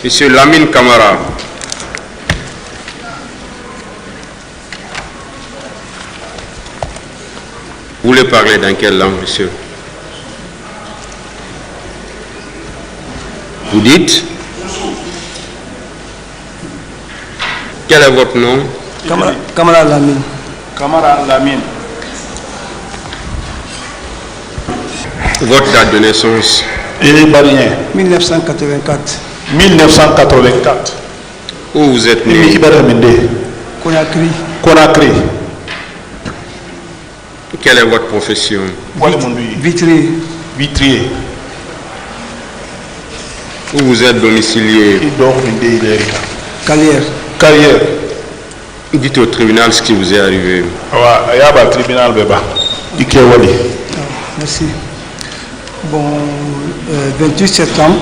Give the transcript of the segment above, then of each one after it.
Monsieur Lamine Camara. Vous voulez parler dans quelle langue, monsieur? Vous dites? Quel est votre nom? Camara Lamine. Camara Lamine. Votre date de naissance? Ibarien. 1984. 1984. Où vous êtes né? Conakry. Conakry. Quelle est votre profession? Vitrier. Vitrier. Où vous êtes domicilié? Carrière. Carrière. Dites au tribunal ce qui vous est arrivé. Il y a un tribunal. Merci. Bon, 28 septembre.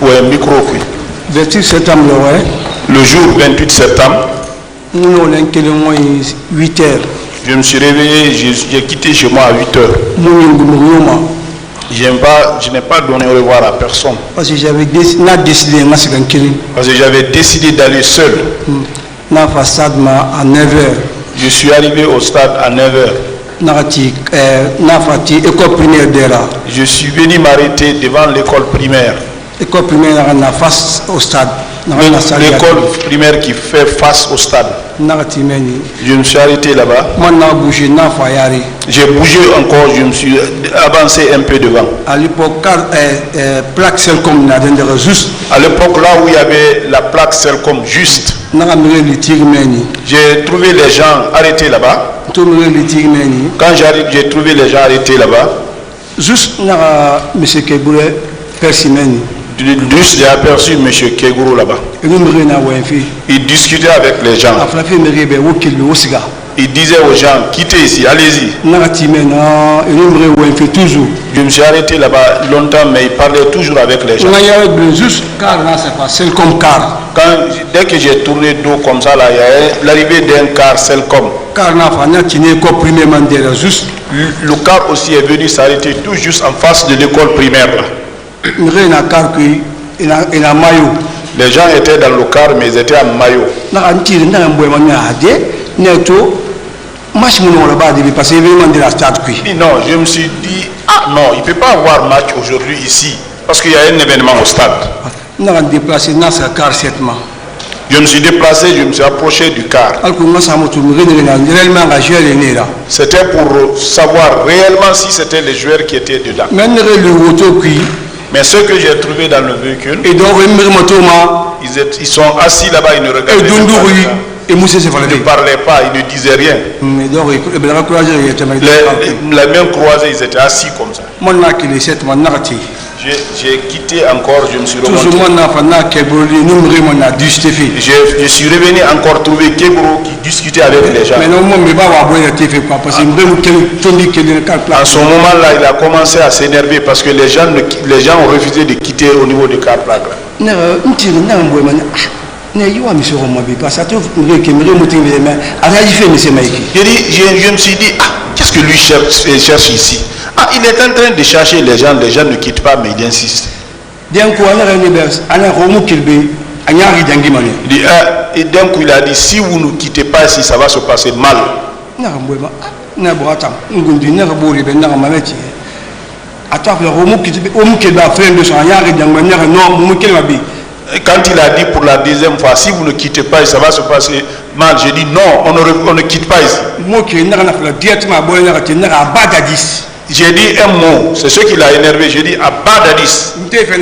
Ouais, micro. 28 septembre, ouais. Le jour 28 septembre, Nous avons 8 heures. je me suis réveillé, j'ai quitté chez moi à 8 heures. Je n'ai pas donné au revoir à personne. Parce que j'avais décidé, Parce que j'avais décidé d'aller seul. à 9 heures. Je suis arrivé au stade à 9 heures. École primaire d'Era. Je suis venu m'arrêter devant l'école primaire. École primaire face au stade. L'école primaire qui fait face au stade. Je me suis arrêté là-bas. J'ai bougé encore, je me suis avancé un peu devant. À l'époque, plaque Celcom juste. À l'époque là où il y avait la plaque Celcom juste, j'ai trouvé les gens arrêtés là-bas. Quand j'arrive, j'ai trouvé les gens arrêtés là-bas. Juste, M. Kegourou, Persimeni. Juste, j'ai aperçu M. Kegourou là-bas. Il discutait avec les gens. Il disait aux gens, quittez ici, allez-y. Je me suis arrêté là-bas longtemps, mais il parlait toujours avec les gens. Dès que j'ai tourné dos comme ça, là, il y a l'arrivée d'un car Celcom. Le car aussi est venu s'arrêter tout juste en face de l'école primaire. Là. Les gens étaient dans le car, mais ils étaient en maillot. Non, je me suis dit, ah non, il ne peut pas avoir match aujourd'hui ici, parce qu'il y a un événement au stade. Je me suis déplacé, je me suis approché du car. C'était pour savoir réellement si c'était les joueurs qui étaient dedans. Mais ce que j'ai trouvé dans le véhicule, ils sont assis là-bas, ils ne regardaient pas. Ils ne parlaient pas, ils ne disaient rien. La main croisée, ils étaient assis comme ça. J'ai quitté encore, je me suis remonté. Je suis revenu encore trouver Kegourou qui discutait avec les gens. En ce moment-là, il a commencé à s'énerver parce que les gens ont refusé de quitter au niveau du car plaque. Je me suis dit, ah, qu'est-ce que lui cherche ici? Ah, il est en train de chercher les gens ne quittent pas, mais il insiste. Et d'un coup, il a dit, si vous ne quittez pas ici, ça va se passer mal. Quand il a dit pour la deuxième fois, si vous ne quittez pas, ça va se passer mal. J'ai dit non, on ne quitte pas ici. J'ai dit un mot, c'est ce qui l'a énervé. J'ai dit à Badadis. Dès que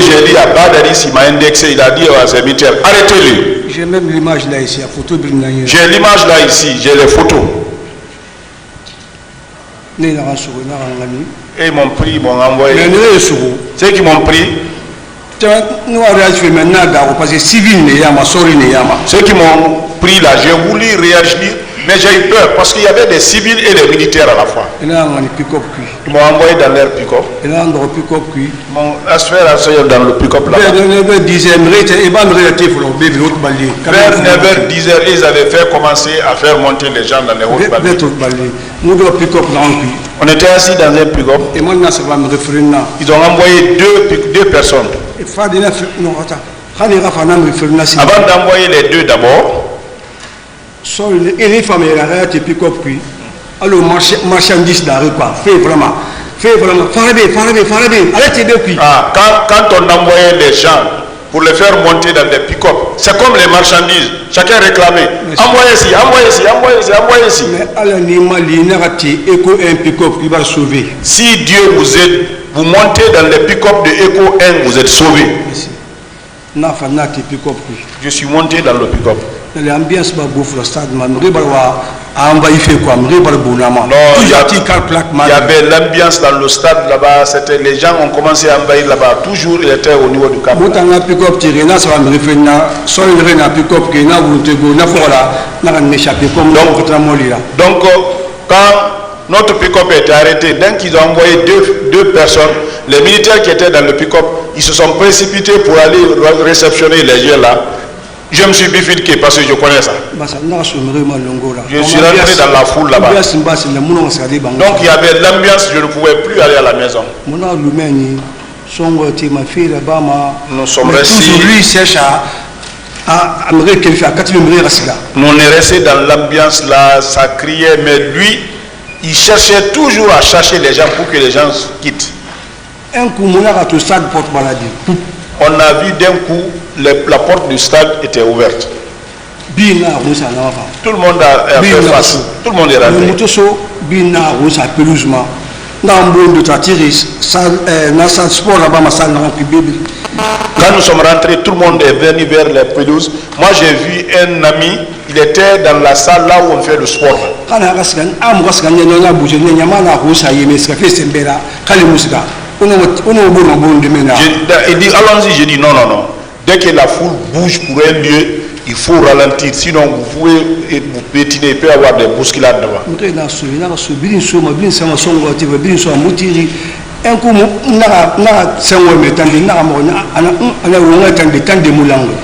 j'ai dit à Badadis, il m'a indexé, il a dit à ses militaires, arrêtez-le. J'ai même l'image là ici, la photo. J'ai l'image là ici, j'ai les photos. Et ils m'ont pris, ils m'ont envoyé. Ceux qui m'ont pris, ceux qui m'ont pris là, j'ai voulu réagir, Mais j'ai eu peur parce qu'il y avait des civils et des militaires à la fois. Ils m'ont envoyé dans leur pick-up. Mon asphère dans le pick-up là. Vers 9h, ils avaient fait commencer à faire monter les gens dans les routes. On était assis dans un pick-up. Ils ont envoyé deux personnes. Avant d'envoyer les deux d'abord, alors marchandise d'arrêt quoi, fait vraiment, quand on envoyait les gens pour les faire monter dans des pick-up, c'est comme les marchandises, chacun réclamait, envoyez ici, envoyez ici, envoyez ici, envoyez ici. Mais sauver. Si Dieu vous aide, vous montez dans les pick-up de Eco 1, vous êtes sauvés. Je suis monté dans le pick-up. L'ambiance va bouffer le stade, non, il y avait l'ambiance dans le stade là-bas, c'était les gens ont commencé à envahir là-bas, toujours il était au niveau du camp. Donc quand notre pick-up était arrêté, dès qu'ils ont envoyé deux personnes, les militaires qui étaient dans le pick-up, ils se sont précipités pour aller réceptionner les gens là. Je me suis bifurqué parce que je connais ça. Je suis rentré dans la foule là-bas. Donc il y avait l'ambiance, je ne pouvais plus aller à la maison. Nous sommes restés. Nous on est restés dans l'ambiance là, ça criait, mais lui, il cherchait toujours à chercher les gens pour que les gens quittent. On a vu d'un coup, la porte du stade était ouverte. Tout le monde a fait face. Tout le monde est rentré. Quand nous sommes rentrés, tout le monde est venu vers les pelouses. Moi j'ai vu un ami, il était dans la salle là où on fait le sport. Il dit allons-y, j'ai dit non. Dès que la foule bouge pour un lieu, il faut ralentir, sinon vous pouvez vous pétiner, il peut y avoir des bousculades devant.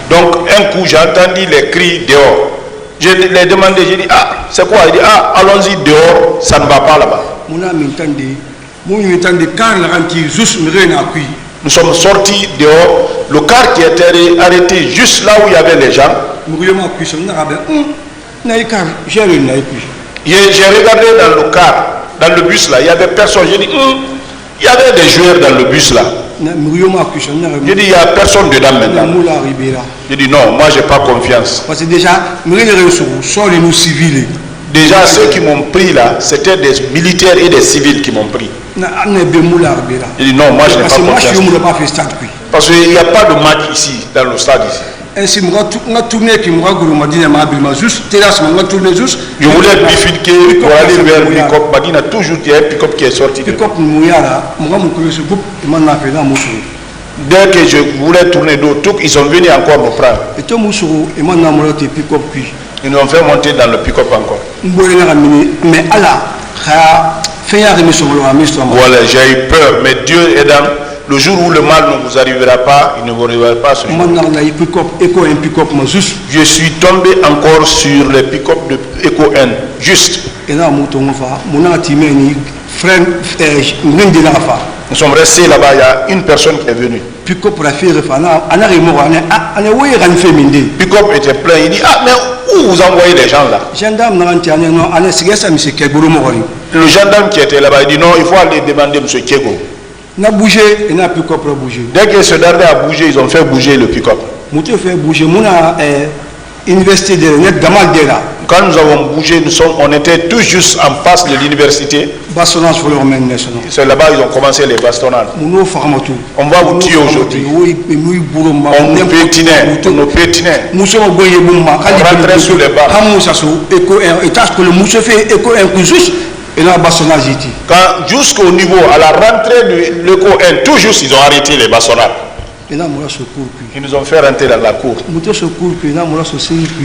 Donc un coup j'ai entendu les cris dehors. Je l'ai demandé, j'ai dit ah c'est quoi? Il dit ah allons-y dehors, ça ne va pas là-bas. Nous sommes sortis dehors, le car qui était arrêté juste là où il y avait les gens. J'ai regardé dans le car, dans le bus là, il y avait personne. J'ai dit il y avait des joueurs dans le bus là. J'ai dit il n'y a personne dedans maintenant. J'ai dit non, moi j'ai pas confiance. Parce que déjà ceux qui m'ont pris là, c'était des militaires et des civils qui m'ont pris. J'ai dit non, moi je n'ai pas confiance. Parce qu'il n'y a pas de match ici, dans le stade ici. Je voulais bifurquer pour aller vers le pick-up. Madina, toujours il y a un pick-up qui est sorti. Dès que je voulais tourner d'autres, ils sont venus encore me prendre. Ils nous ont fait monter dans le pick-up encore. Voilà, j'ai eu peur, mais Dieu est dans. Le jour où le mal ne vous arrivera pas, il ne vous arrivera pas ce jour. Je suis tombé encore sur les pick-up de Eco N, juste. Nous sommes restés là-bas, il y a une personne qui est venue. Pick-up était plein, il dit ah mais où vous envoyez les gens là? Le gendarme qui était là-bas, il dit non, il faut aller demander M. Kego. N'a bougé et n'a plus qu'à bouger. Dès que ce dernier a bougé, ils ont fait bouger le pick-up. Fait bouger. Université de net Gamal Dera. Quand nous avons bougé, on était tout juste en face de l'université. Bastonnage pour le c'est là-bas ils ont commencé les bastonnades. On va vous tuer aujourd'hui. On nous pétinait. On nous pétinait. On rentrait sur les barres. Quand jusqu'au niveau, à la rentrée de l'Eco 1, tout juste ils ont arrêté les bastonnades. Et là, moi, secours. Ils nous ont fait rentrer dans la cour. Moi, secours, puis là, moi,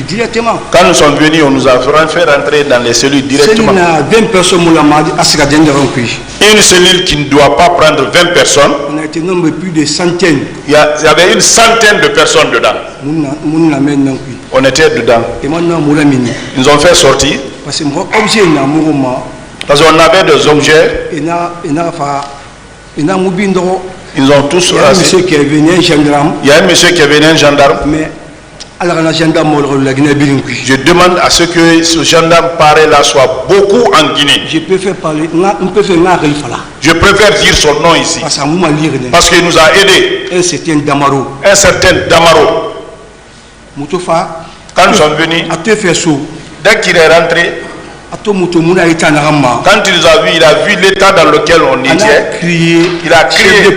directement. Quand nous sommes venus, on nous a fait rentrer dans les cellules directement. C'est 20 personnes, Une cellule qui ne doit pas prendre 20 personnes. On a été nombreux plus de centaines. Il y avait une centaine de personnes dedans. On était dedans. Et maintenant, Ils nous ont fait sortir. Parce qu'on avait des objets. Ils ont tous. Il y a un monsieur qui est venu, un gendarme. Il y a un monsieur qui est venu, un gendarme. Mais je demande à ce que ce gendarme paré là soit beaucoup en Guinée. Je préfère parler. Je préfère dire son nom ici. Parce qu'il nous a aidés. Un certain Damaro. Un certain Damaro. Quand nous sommes venus, dès qu'il est rentré, quand il nous a vu, il a vu l'état dans lequel on était. Il a crié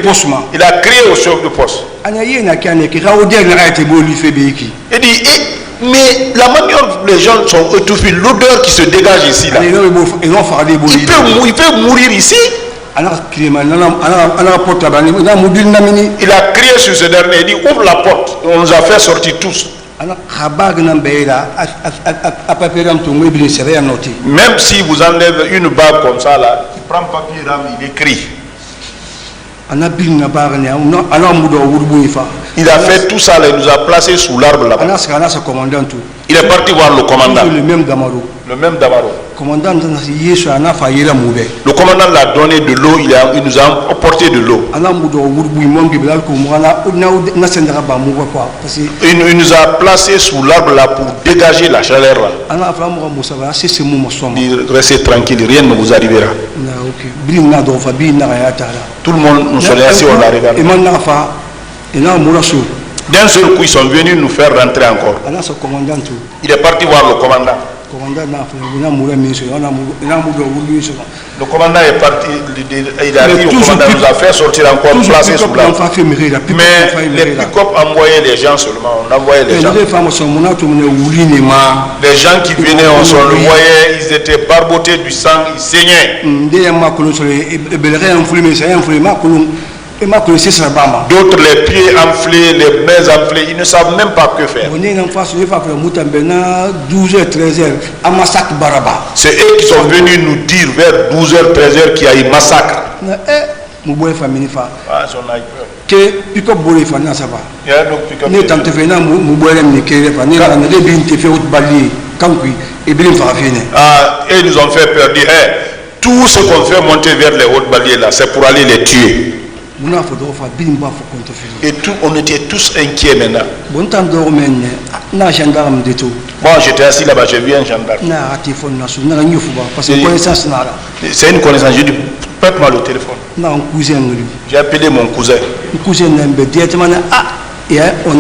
au chef de poste. Il dit, mais la manière dont les gens sont étouffés, l'odeur qui se dégage ici, là, il peut mourir ici. Il a crié sur ce dernier, il dit, ouvre la porte. On nous a fait sortir tous. Même si vous enlèvez une bague comme ça là, il prend papier là, il écrit. Il a fait tout ça là, il nous a placés sous l'arbre là-bas. Il est parti voir le commandant. Le même Damaro. Le commandant l'a donné de l'eau, il nous a apporté de l'eau. Il nous a placés sous l'arbre là pour dégager la chaleur là. Restez tranquille, rien ne vous arrivera. Tout le monde nous sont assis, on l'a regardé. D'un seul coup, ils sont venus nous faire rentrer encore. Il est parti voir le commandant. Le commandant est parti, il a dit au commandant, nous a fait sortir encore, placer sous l'arbre. Mais les pick-up envoyaient les gens seulement, on envoyait les gens. Les gens qui venaient, on se le voyait, ils étaient barbotés du sang, ils saignaient. D'autres les pieds enflés, les mains enflées, ils ne savent même pas que faire. C'est eux qui sont venus nous dire vers 12h, 13h qu'il y a eu massacre. Et ils nous ont fait peur, dire, hey, tout ce qu'on fait monter vers les hautes baliers là, c'est pour aller les tuer. Et tout, on était tous inquiets maintenant. Moi j'étais assis là-bas, j'ai vu un gendarme. C'est une connaissance, j'ai dit, prête-moi le téléphone. J'ai appelé mon cousin. On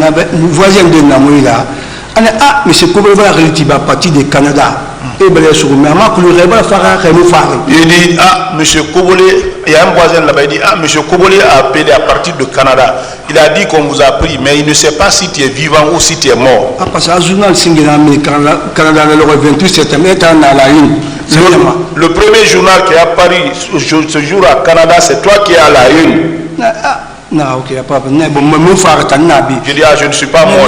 avait un voisin de Namoïla. Monsieur Kobole va partir du Canada. Il dit, monsieur Kobole, il y a un voisin là-bas, il dit, monsieur Kobole a appelé à partir du Canada. Il a dit qu'on vous a pris, mais il ne sait pas si tu es vivant ou si tu es mort. Parce que journal Canada, le 28 septembre, est à la une. Le premier journal qui est apparu ce jour à Canada, c'est toi qui es à la une. Non, ok, papa. Je dis, je ne suis pas mort.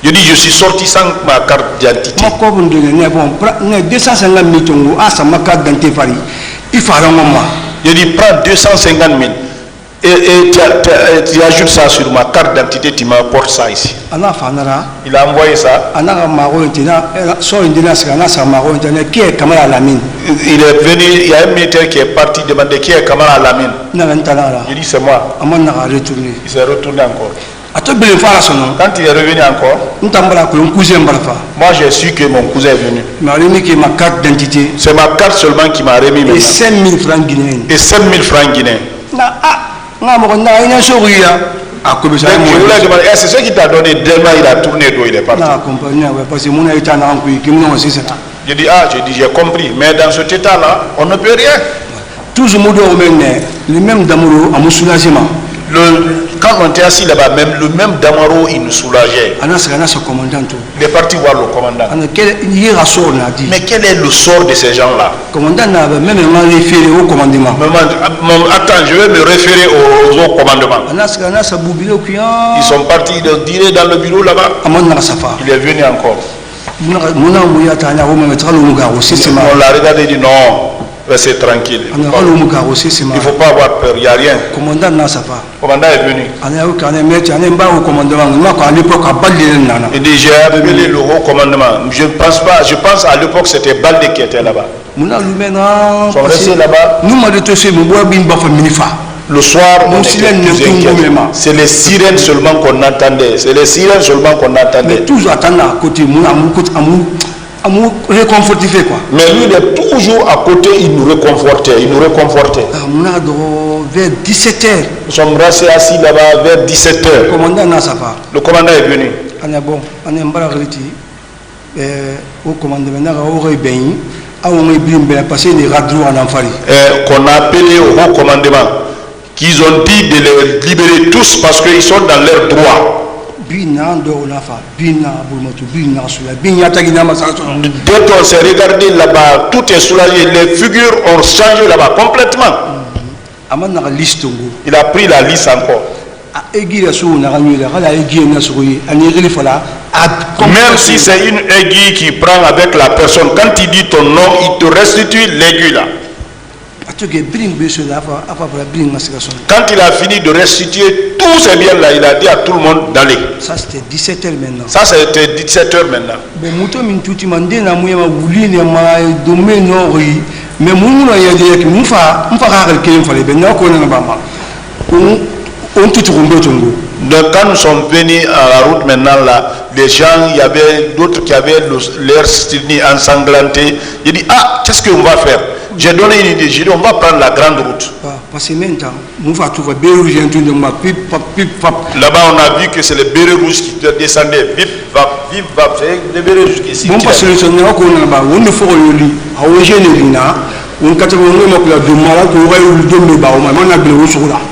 Je dis, je suis sorti sans ma carte d'identité. Je dis, prends 250 000 et tu ajoutes ça sur ma carte d'identité, tu m'apportes ça ici. Il a envoyé ça. Il est venu, il y a un militaire qui est parti demander qui est Kamara Alamine. Il dit, c'est moi. Il s'est retourné encore. Quand il est revenu encore, moi j'ai su que mon cousin est venu. C'est ma carte seulement qui m'a remis maintenant. Et 5 000 francs guinéens. Et 5 000 francs guinéens. Je voulais demander, c'est ce qui t'a donné demain, il a tourné d'eau, il est parti. Je dis, j'ai compris, mais dans cet état-là, on ne peut rien. Tous les mêmes d'amour à mon soulagement. Quand on était assis là-bas, même le même Damaro, il nous soulageait. Ana ce commandant tout. Il est parti voir le commandant. Mais quel est le sort de ces gens-là? Commandant n'a même référé au commandement. Attends, je vais me référer aux autres commandements. Ils sont partis de dîner dans le bureau là-bas. Il est venu encore. On l'a regardé et dit non, restez tranquille. Il ne faut pas avoir peur, il n'y a rien. Le commandant est venu. Il dit j'ai appelé le haut commandement. Je pense à l'époque c'était Baldé qui était là-bas. Ils sont restés là-bas. Le soir, c'est les sirènes seulement qu'on entendait. C'est les sirènes seulement qu'on entendait. Mais toujours attendre à côté, réconforter quoi. Mais lui, il est toujours à côté, il nous réconfortait. Vers 17h. Nous sommes restés assis là-bas vers 17h. Le commandant est venu. Qu'on a appelé au haut commandement, qu'ils ont dit de les libérer tous parce qu'ils sont dans leur droit. Dès qu'on s'est regardé là-bas, tout est soulagé, les figures ont changé là-bas complètement. Il a pris la liste encore. Même si c'est une aiguille qui prend avec la personne, quand il dit ton nom, il te restitue l'aiguille là. Quand il a fini de restituer tous ces biens là, il a dit à tout le monde d'aller. Ça c'était 17h maintenant. Ça c'était 17h maintenant. Donc quand nous sommes venus à la route maintenant là, les gens, il y avait d'autres qui avaient leur style ensanglanté. Il dit ah, qu'est-ce qu'on va faire? J'ai donné une idée, j'ai dit on va prendre la grande route. Là-bas on a vu que c'est les bérets rouges qui descendaient. Vip, vap, c'est les bérets rouges qui s'y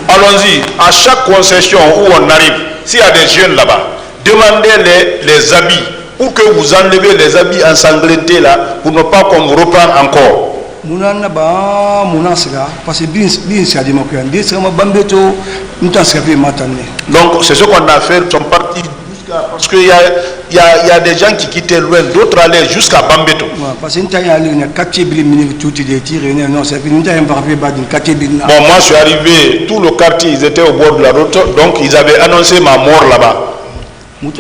Allons-y, à chaque concession où on arrive, s'il y a des jeunes là-bas, demandez les habits, pour que vous enlevez les habits ensanglantés là, pour ne pas qu'on vous reprenne encore. Donc c'est ce qu'on a fait, ils sont partis parce qu'il y a des gens qui quittaient loin, d'autres allaient jusqu'à Bambeto. Bon, moi je suis arrivé, tout le quartier, ils étaient au bord de la route, donc ils avaient annoncé ma mort là-bas. Donc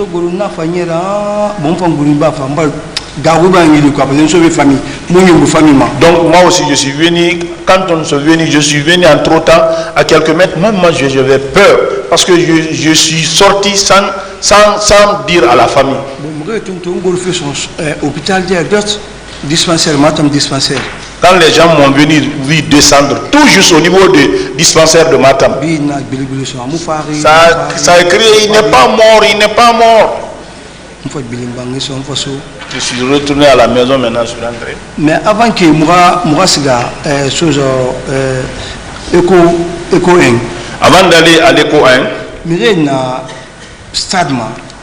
moi aussi je suis venu, quand on est venu, je suis venu entre temps à quelques mètres, même moi j'avais peur parce que je suis sorti sans dire à la famille. Quand les gens m'ont vu descendre, tout juste au niveau du dispensaire de Matam, ça a crié, il n'est pas mort, il n'est pas mort. Je suis retourné à la maison maintenant, je suis rentré. Mais avant que avant d'aller à l'éco 1, il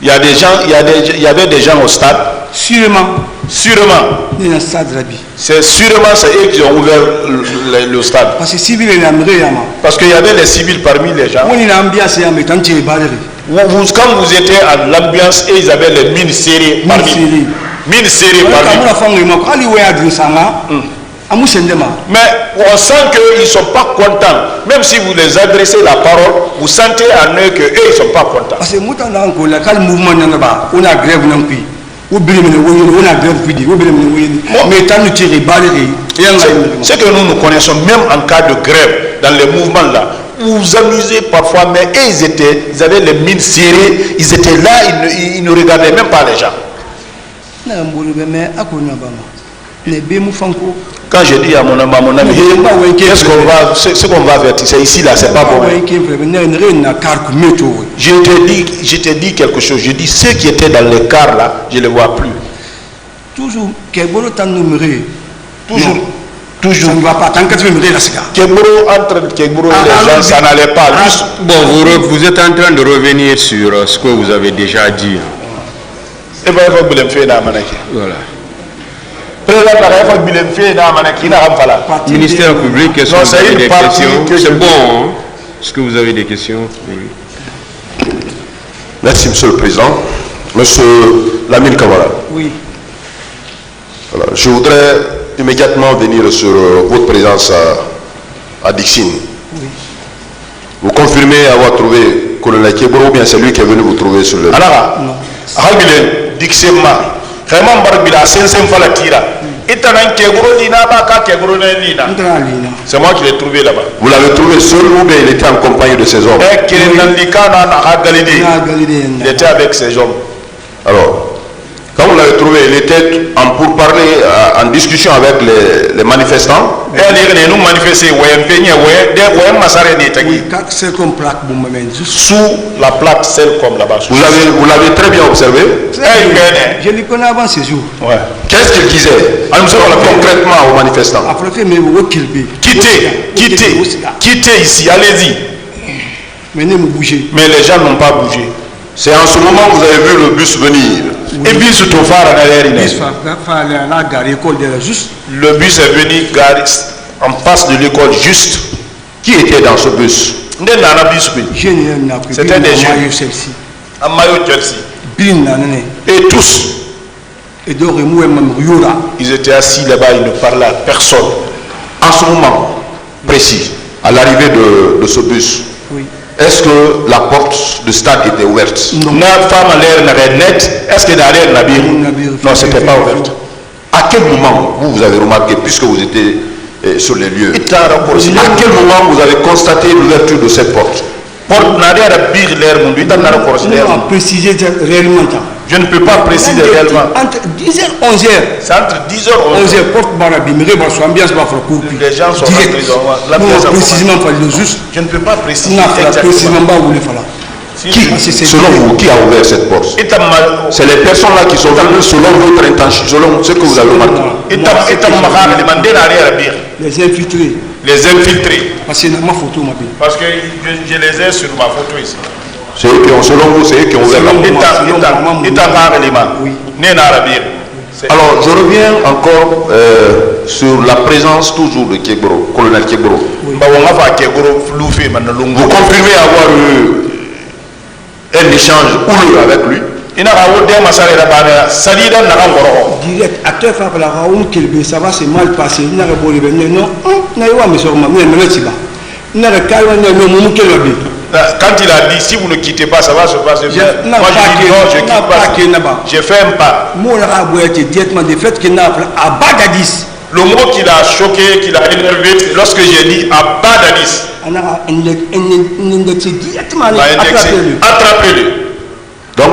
y a des gens, il y avait des gens au stade. Sûrement. C'est sûrement c'est eux qui ont ouvert le stade. Parce qu'il y avait les civils parmi les gens. Quand vous étiez à l'ambiance et ils avaient les mines serrées parmi. Mines serrées parmi. Mais on sent qu'ils ne sont pas contents. Même si vous les adressez la parole, vous sentez en eux qu'eux, ils ne sont pas contents. Parce que on a grève. C'est que nous connaissons, même en cas de grève, dans les mouvements là, vous vous amusez parfois, mais ils avaient les mines serrées, ils étaient là, ils ne regardaient même pas les gens. Quand je dis à mon ami, qu'est-ce qu'on va, ce qu'on va faire, c'est ici là, c'est pas bon. Je t'ai dit quelque chose, je dis ceux qui étaient dans les cars là, je ne les vois plus. Toujours. Toujours. Ça ne va pas. Tant que tu veux me dire la cigare. Kebro, entre Kebro et les gens, ça n'allait pas. Juste. Bon, vous êtes en train de revenir sur ce que vous avez déjà dit. Et bien, il faut que vous le fassiez dans Manaki. Voilà. Président, il faut que vous le fassiez dans Manaki. Ministère public, est-ce que Non, vous c'est avez une des partie questions? que je- C'est bon, hein? Est-ce que vous avez des questions? Oui. Merci, Monsieur le Président. Monsieur Lamine Kamara. Oui. Voilà, je voudrais immédiatement venir sur votre présence à Dixine. Oui. Vous confirmez avoir trouvé Colonel Kebro ou bien c'est lui qui est venu vous trouver sur le... Alors, Non. Hagile, Dixema, vraiment Barbila, Sensem Falatira. Et t'as un Kebro Lina, Baka Kebro Lina. Entra en ligne. C'est moi qui l'ai trouvé là-bas. Vous l'avez trouvé seul ou bien il était en compagnie de ses hommes? Et Kirinandika, il était avec ses hommes. Alors, quand vous l'avez trouvé, il était en pourparlers, en discussion avec les manifestants. Et elle nous manifestait, Oui, c'est comme plaque, bon, mais juste. sous la plaque, celle comme là-bas. Vous l'avez très bien observé. Je le connais avant ces jours. Ouais. Qu'est-ce qu'il disait concrètement aux manifestants? Après, fait, mais vous kilbé. Quittez ici, allez-y. Venez me bouger. Mais les gens n'ont pas bougé. C'est en ce moment que vous avez vu le bus venir. Et puis surtout, La gare, école de la juste. le bus est venu garer en face de l'école juste. Qui était dans ce bus? C'était des jeunes. Celle-ci. En maillot Chelsea. Bin nanane. Et tous, Et donc, Yura. ils étaient assis là-bas, ils ne parlaient à personne. En ce moment précis, à l'arrivée de ce bus, Oui. est-ce que la porte du stade était ouverte? Non. La femme a l'air n'avait net. Est-ce que derrière Nabir? Non, c'était pas ouverte. À quel moment vous avez remarqué, puisque vous étiez sur les lieux, Il t'a rapporté. à quel moment vous avez constaté l'ouverture de cette porte? Porte n'a rien à dire l'air, mon Dieu, il t'a rapporté l'air. On va préciser réellement. Je ne peux pas préciser réellement. Entre 10h et 11h. C'est entre 10h et 11h. 11h, porte Barabi, mais sur ambiance, va faire court. Les gens sont rentrés dans la pièce. Précisément, il faut juste. Je ne peux pas préciser On a fait précisément exactement. où il fallait. Selon vous, qui a ouvert cette porte? Il t'a mal. C'est les personnes là qui sont venues selon votre intention, selon ce que vous avez remarqué. Il t'a demandé derrière à dire. Les infiltrés. Les infiltrés. Parce que ma photo m'a dit. Parce que je les ai sur ma photo ici. C'est eux qui ont, selon vous, c'est eux qui ont ouvert la porte. Il t'a parlé, Oui. Né dans la bière. Alors, je reviens encore sur la présence toujours de Kebro, colonel Kebro. Oui. Vous confirmez avoir eu un échange houleux avec lui? Direct, acteur fait la raoum qu'il ça va se mal passer. Il n'a pas beau venir. Non, n'a pas mis sur ma main, mais là, il n'a pas qu'à Quand il a dit si vous ne quittez pas, ça va se passer. Moi je dis non, je quitte pas. J'ai fait un pas. Moi, on a été directement des faits qu'il n'a pas à Bagadis. Le mot qui l'a choqué, qui l'a énervé, lorsque j'ai dit à Badadis, On a indexé directement. attrapez-le. Donc,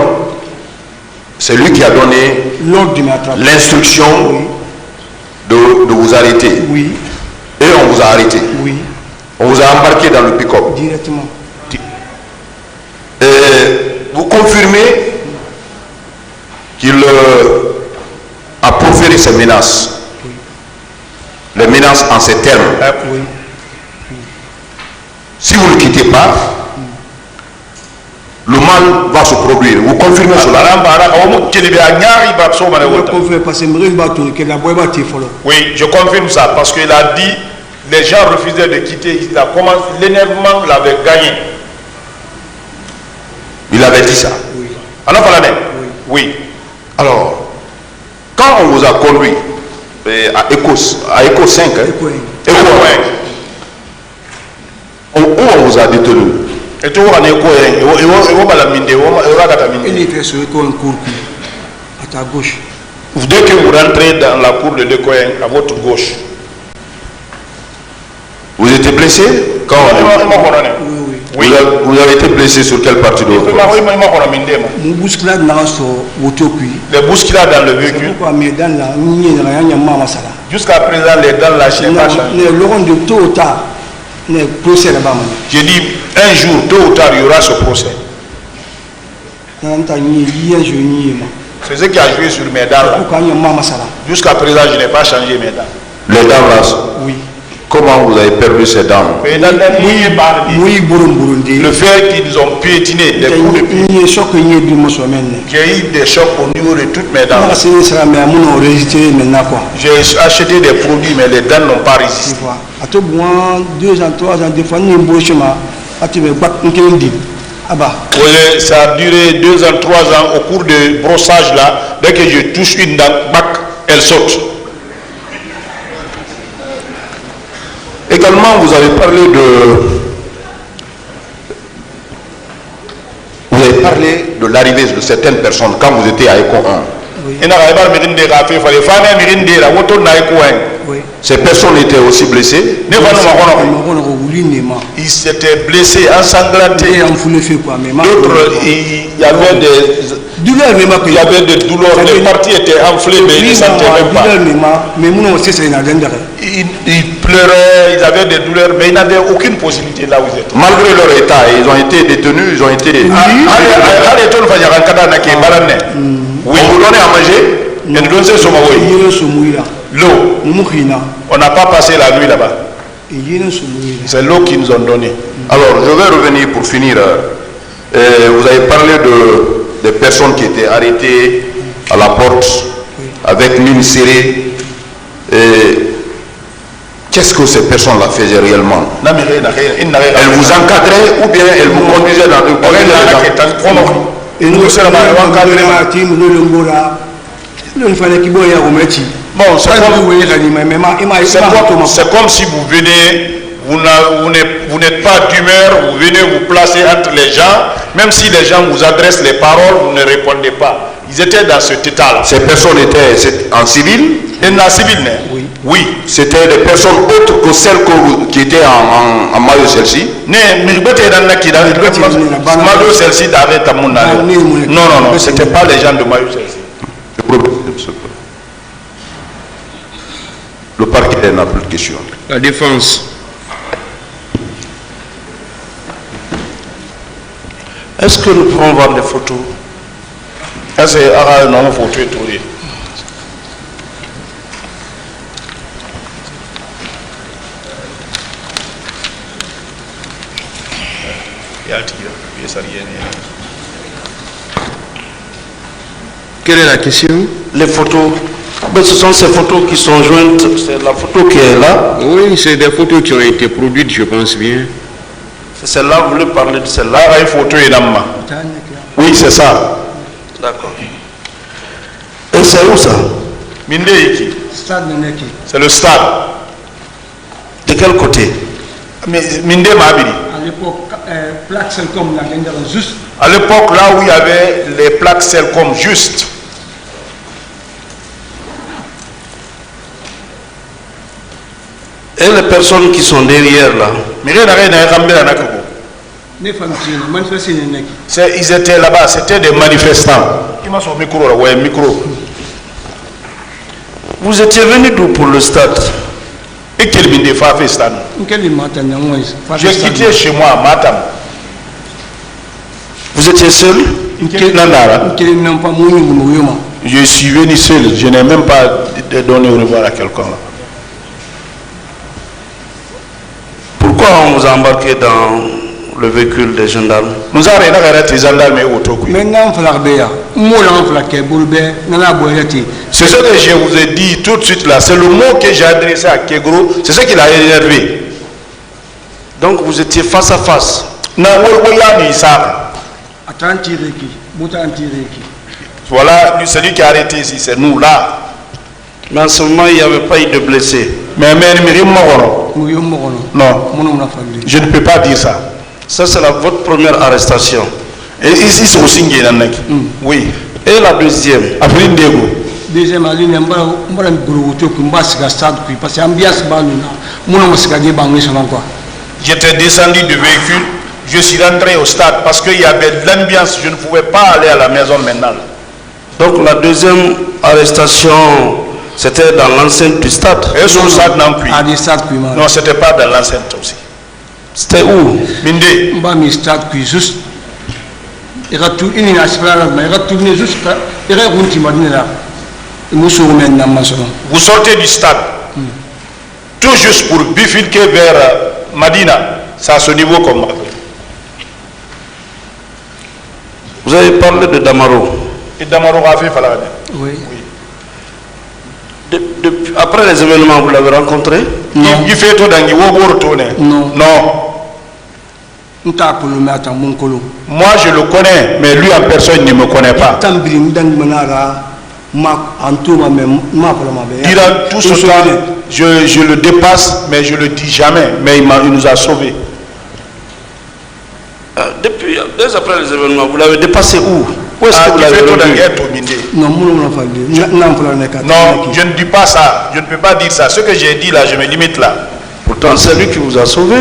c'est lui qui a donné L'ordre de m'attraper. l'instruction de vous arrêter. Oui, Et on vous a arrêté. oui, On vous a embarqué dans le pick-up. directement. Vous confirmez qu'il a proféré ces menaces. Les menaces en ces termes. Oui. Si vous ne quittez pas, le mal va se produire. Vous confirmez cela? Oui, je confirme ça parce qu'il a dit les gens refusaient de quitter. L'énervement l'avait gagné. Il avait dit ça. Oui. Alors, oui. Alors, quand on vous a conduit à Eco 5, où on vous a détenu? Et tout en écho, Il était sur un cours à ta gauche. dès que vous rentrez dans la cour de l'Écoyen, à votre gauche, Vous étiez blessé quand Oui, oui. vous avez été blessé sur quelle partie de votre corps? Mon bousculade n'a pas sauté. Les bousculades dans le véhicule. Jusqu'à présent, les dents là, je n'ai pas changé. J'ai dit, un jour, tôt ou tard, il y aura ce procès. C'est ce qui a joué sur mes dents là. Jusqu'à présent, je n'ai pas changé mes dents. Les dents là, oui. comment vous avez perdu ces dents? Le fait qu'ils ont piétiné les coups de pied. J'ai eu des chocs au niveau de toutes mes dents. J'ai acheté des produits, mais les dents n'ont pas résisté. Oui, ça a duré 2 ans, 3 ans. Au cours de brossage là, dès que je touche une dent, elle saute. Également, vous avez parlé de l'arrivée de certaines personnes quand vous étiez à Eco 1. Oui. Ces personnes étaient aussi blessées. Ils étaient blessés, ensanglantés. D'autres, il y avait des douleurs, les parties étaient enflées, mais ils ne sentaient même pas. Ils pleuraient, ils avaient des douleurs, mais ils n'avaient aucune possibilité là où ils étaient. Malgré leur état, ils ont été détenus, ils ont été... Oui, vous donnez à manger, l'eau. On n'a pas passé la nuit là-bas. C'est l'eau qu'ils nous ont donné. Alors, je vais revenir pour finir. Vous avez parlé des personnes qui étaient arrêtées à la porte avec mine serrée. Qu'est-ce que ces personnes-là faisaient réellement? Elles vous encadraient ou bien elles vous conduisaient dans le Bon, c'est comme si vous venez, vous n'êtes pas d'humeur, vous venez vous placer entre les gens, même si les gens vous adressent les paroles, vous ne répondez pas. Ils étaient dans cet état-là. Ces personnes étaient en civil? En civil, oui. Oui. C'était des personnes autres que celles qui étaient en maillot celle-ci? Non, c'était pas les gens de maillot celle-ci. Le parquet n'a plus de questions. La défense. Est-ce que nous pouvons voir des photos? Est-ce que non, photo est tournée? Quelle est la question? Les photos. Ben, ce sont ces photos qui sont jointes. C'est la photo qui est là. Oui, c'est des photos qui ont été produites, je pense bien. C'est celle-là, vous voulez parler de celle-là? Une photo est là. Oui, c'est ça. D'accord. Et c'est où ça? Mindéiki. C'est le stade. De quel côté? Mindé Mabili. À l'époque, plaque Selcom, juste. À l'époque, là où il y avait les plaques Selcom juste. Et les personnes qui sont derrière là? Ils étaient là-bas, c'était des manifestants. Il m'a son micro là, ouais, micro. Vous étiez venu d'où pour le stade? Et quel bin de Fafestan? J'ai quitté chez moi à Matam. Vous étiez seul? Je suis venu seul, je n'ai même pas donné au revoir à quelqu'un là. Pourquoi on vous a embarqué dans le véhicule des gendarmes? Nous avons arrêté les gendarmes et autres. C'est ce que je vous ai dit tout de suite là. C'est le mot que j'ai adressé à Kegro. C'est ce qu'il a énervé. Donc vous étiez face à face? Voilà, celui qui a arrêté ici, c'est nous là. Mais en ce moment, il n'y avait pas eu de blessés. Mais non, je ne peux pas dire ça. Ça, c'est votre première arrestation. Et ici, c'est aussi oui. Et la deuxième? Deuxième, j'étais descendu du véhicule, je suis rentré au stade parce qu'il y avait de l'ambiance, je ne pouvais pas aller à la maison maintenant. Donc la deuxième arrestation, c'était dans l'enceinte du stade? Et son stade non plus. Non, c'était pas dans l'enceinte aussi. C'était où? Mindé. Juste. Vous sortez du stade. tout juste pour bifurquer vers Madina, c'est à ce niveau qu'on m'a fait. Vous avez parlé de Damaro. Et Damaro a fait Falade. Oui. Après les événements, vous l'avez rencontré? Non. Il fait tout dans le Non. Non. Moi je le connais, mais lui en personne ne me connaît pas. Durant tout ce temps, je le dépasse, mais je ne le dis jamais. Mais il nous a sauvés. Dès après les événements, vous l'avez dépassé où? Où est-ce que vous l'avez revu? Non, je ne dis pas ça. Je ne peux pas dire ça. Ce que j'ai dit là, je me limite là. Pourtant, c'est lui qui vous a sauvé.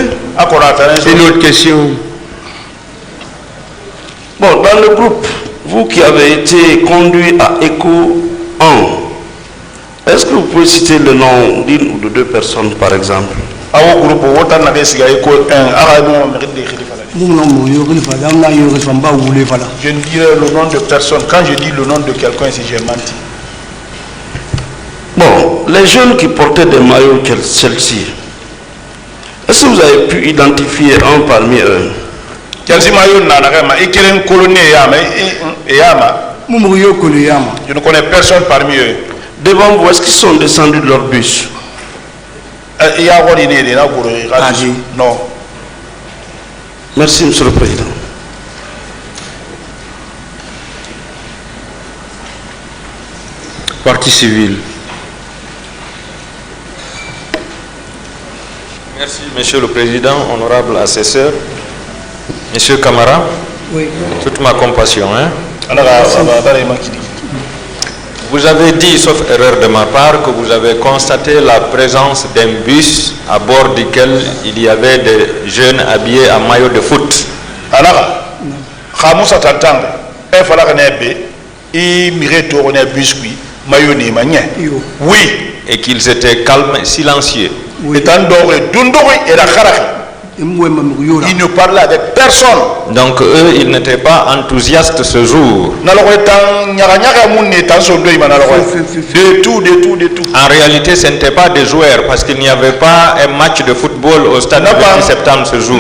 C'est une autre question. Bon, dans le groupe, vous qui avez été conduit à ECHO 1, est-ce que vous pouvez citer le nom d'une ou de deux personnes, par exemple? Je ne dirai le nom de personne. Quand je dis le nom de quelqu'un, si j'ai menti. Bon, les jeunes qui portaient des maillots celle-ci, est-ce que vous avez pu identifier un parmi eux? Je ne connais personne parmi eux. Devant vous, est-ce qu'ils sont descendus de leur bus? Non. Merci, Monsieur le Président. Partie civile. Merci, Monsieur le Président, honorable assesseur. Monsieur Camara, oui. Toute ma compassion. Hein? Vous avez dit, sauf erreur de ma part, que vous avez constaté la présence d'un bus à bord duquel il y avait des jeunes habillés en maillot de foot. Oui. Et qu'ils étaient calmes et silencieux. Oui. Il ne parlait avec personne. Donc eux, ils n'étaient pas enthousiastes ce jour. De tout. En réalité, ce n'était pas des joueurs parce qu'il n'y avait pas un match de football au stade du 28 septembre ce jour.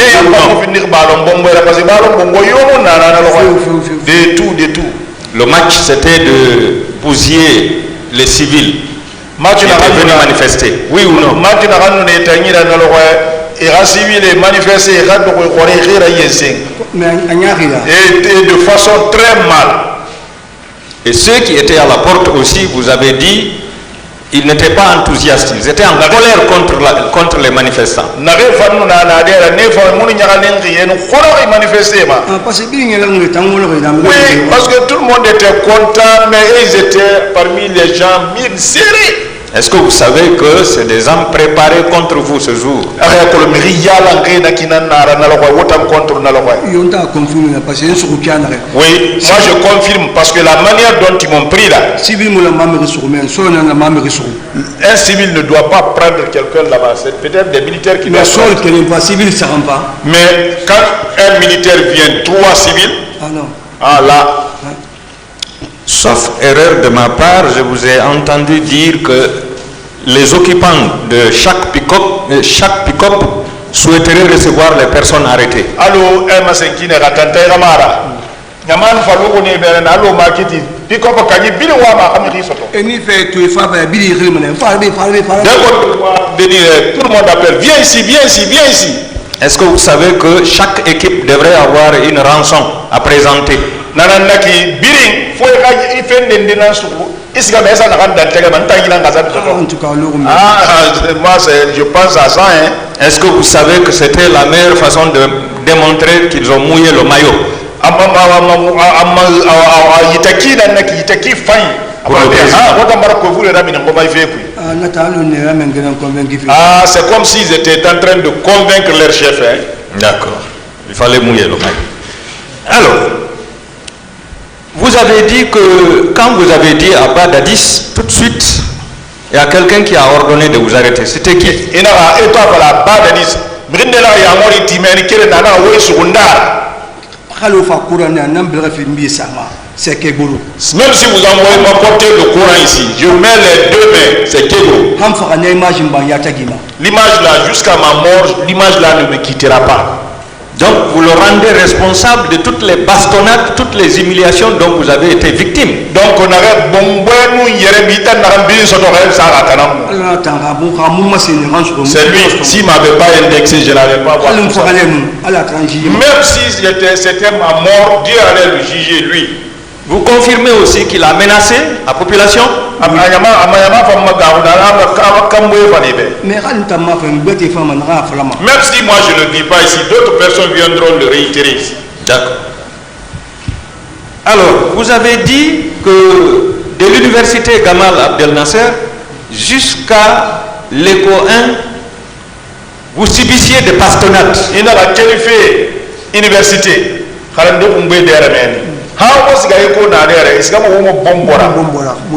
De tout. Le match, c'était de bousiller les civils qui étaient venus manifester. Oui ou non? Et de façon très mal. Et ceux qui étaient à la porte aussi, vous avez dit, ils n'étaient pas enthousiastes, ils étaient en colère contre les manifestants. Oui, parce que tout le monde était content, mais ils étaient parmi les gens serrés. Est-ce que vous savez que c'est des hommes préparés contre vous ce jour? Oui, moi je confirme parce que la manière dont ils m'ont pris là, un civil ne doit pas prendre quelqu'un là-bas, c'est peut-être des militaires qui doivent prendre. Mais quand un militaire vient, 3 civils, là. Sauf erreur de ma part, je vous ai entendu dire que les occupants de chaque pick-up souhaiteraient recevoir les personnes arrêtées. Allô, tout le monde appelle, viens ici. Est-ce que vous savez que chaque équipe devrait avoir une rançon à présenter? Moi, je pense à ça. Hein. Est-ce que vous savez que c'était la meilleure façon de démontrer qu'ils ont mouillé le maillot? C'est comme s'ils étaient en train de convaincre leur chef. Hein. D'accord. Il fallait mouiller le maillot. Alors, vous avez dit que quand vous avez dit à Badadis, tout de suite, il y a quelqu'un qui a ordonné de vous arrêter. C'était qui? c'est Kegolo. Même si vous envoyez m'apporter le Coran ici, je mets les deux mains, c'est Kegolo. L'image là, jusqu'à ma mort, l'image là ne me quittera pas. Donc vous le rendez responsable de toutes les bastonnades, toutes les humiliations dont vous avez été victime. Donc on aurait c'est lui, s'il ne m'avait pas indexé, je n'allais pas voir tout ça. Même si c'était ma mort, Dieu allait le juger lui. Vous confirmez aussi qu'il a menacé la population? Même si moi je ne le dis pas ici, d'autres personnes viendront le réitérer ici. D'accord. Alors, vous avez dit que de l'université Gamal Abdel Nasser jusqu'à l'éco 1, vous subissiez des bastonnades. Il a qualifié université.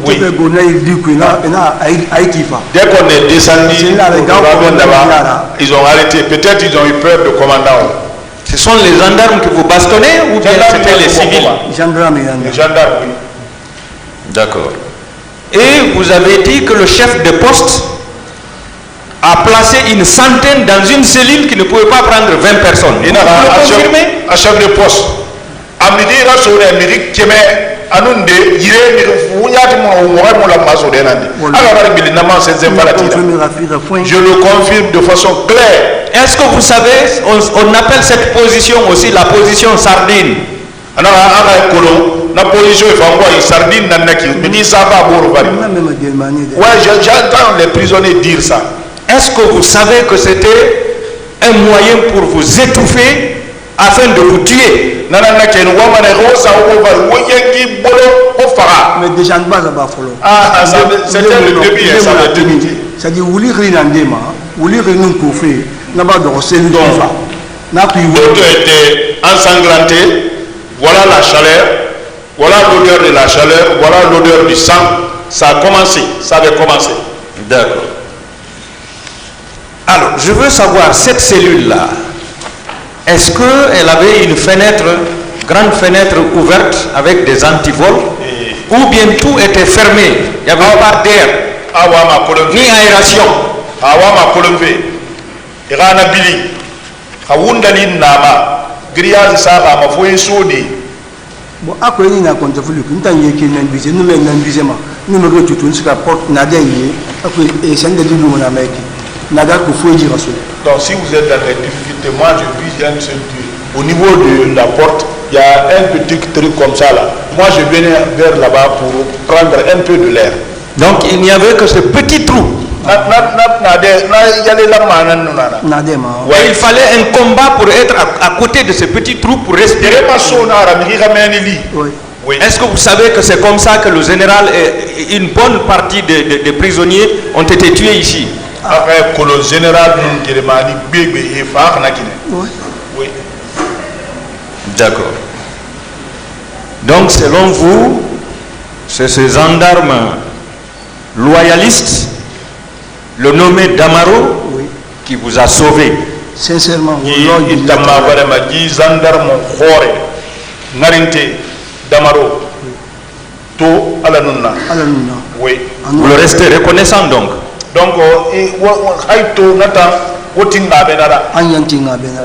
Oui. Dès qu'on est descendu, ils ont arrêté. Peut-être ils ont eu peur du commandant. Ce sont les gendarmes que vous bastonnez ou bien c'était les civils? Les gendarmes, oui. D'accord. Et vous avez dit que le chef de poste a placé une centaine dans une cellule qui ne pouvait pas prendre 20 personnes. Vous le confirmez? Un chef de poste. Je le confirme de façon claire. Est-ce que vous savez, on appelle cette position aussi la position sardine? La position est sardine. Ouais, j'entends les prisonniers dire ça. Est-ce que vous savez que c'était un moyen pour vous étouffer afin de vous tuer? Mais déjà, c'était le début, ça va terminer. c'est-à-dire, vous voulez rien vous voulez rien nous faire. D'autres étaient ensanglantés. Voilà la chaleur. Voilà l'odeur de la chaleur. Voilà l'odeur du sang. Ça a commencé. Ça avait commencé. D'accord. Alors, je veux savoir, cette cellule-là, est-ce qu'elle avait une fenêtre, grande fenêtre ouverte avec des antivols, ou bien tout était fermé? Il n'y avait pas d'air, ni aération. Bon, après, il y a un compte de flux. Nous avons visé, nous avons visé, nous avons tout une porte, Nadia, et c'est un des deux en Amérique. Nadia, il faut dire ça. Donc, si vous êtes dans les difficultés, moi je vis un seul Dieu. Au niveau de la porte, il y a un petit truc comme ça là. Moi je venais vers là-bas pour prendre un peu de l'air. Donc, il n'y avait que ce petit trou. Ouais. Il fallait un combat pour être à côté de ce petit trou pour respirer. Oui. Est-ce que vous savez que c'est comme ça que le général et une bonne partie des prisonniers ont été tués ici? Le général oui. D'accord. Donc selon vous, c'est ce gendarme loyaliste, le nommé Damaro, oui, qui vous a sauvé? Sincèrement, Damaro. Oui. Vous le restez reconnaissant donc? Donc,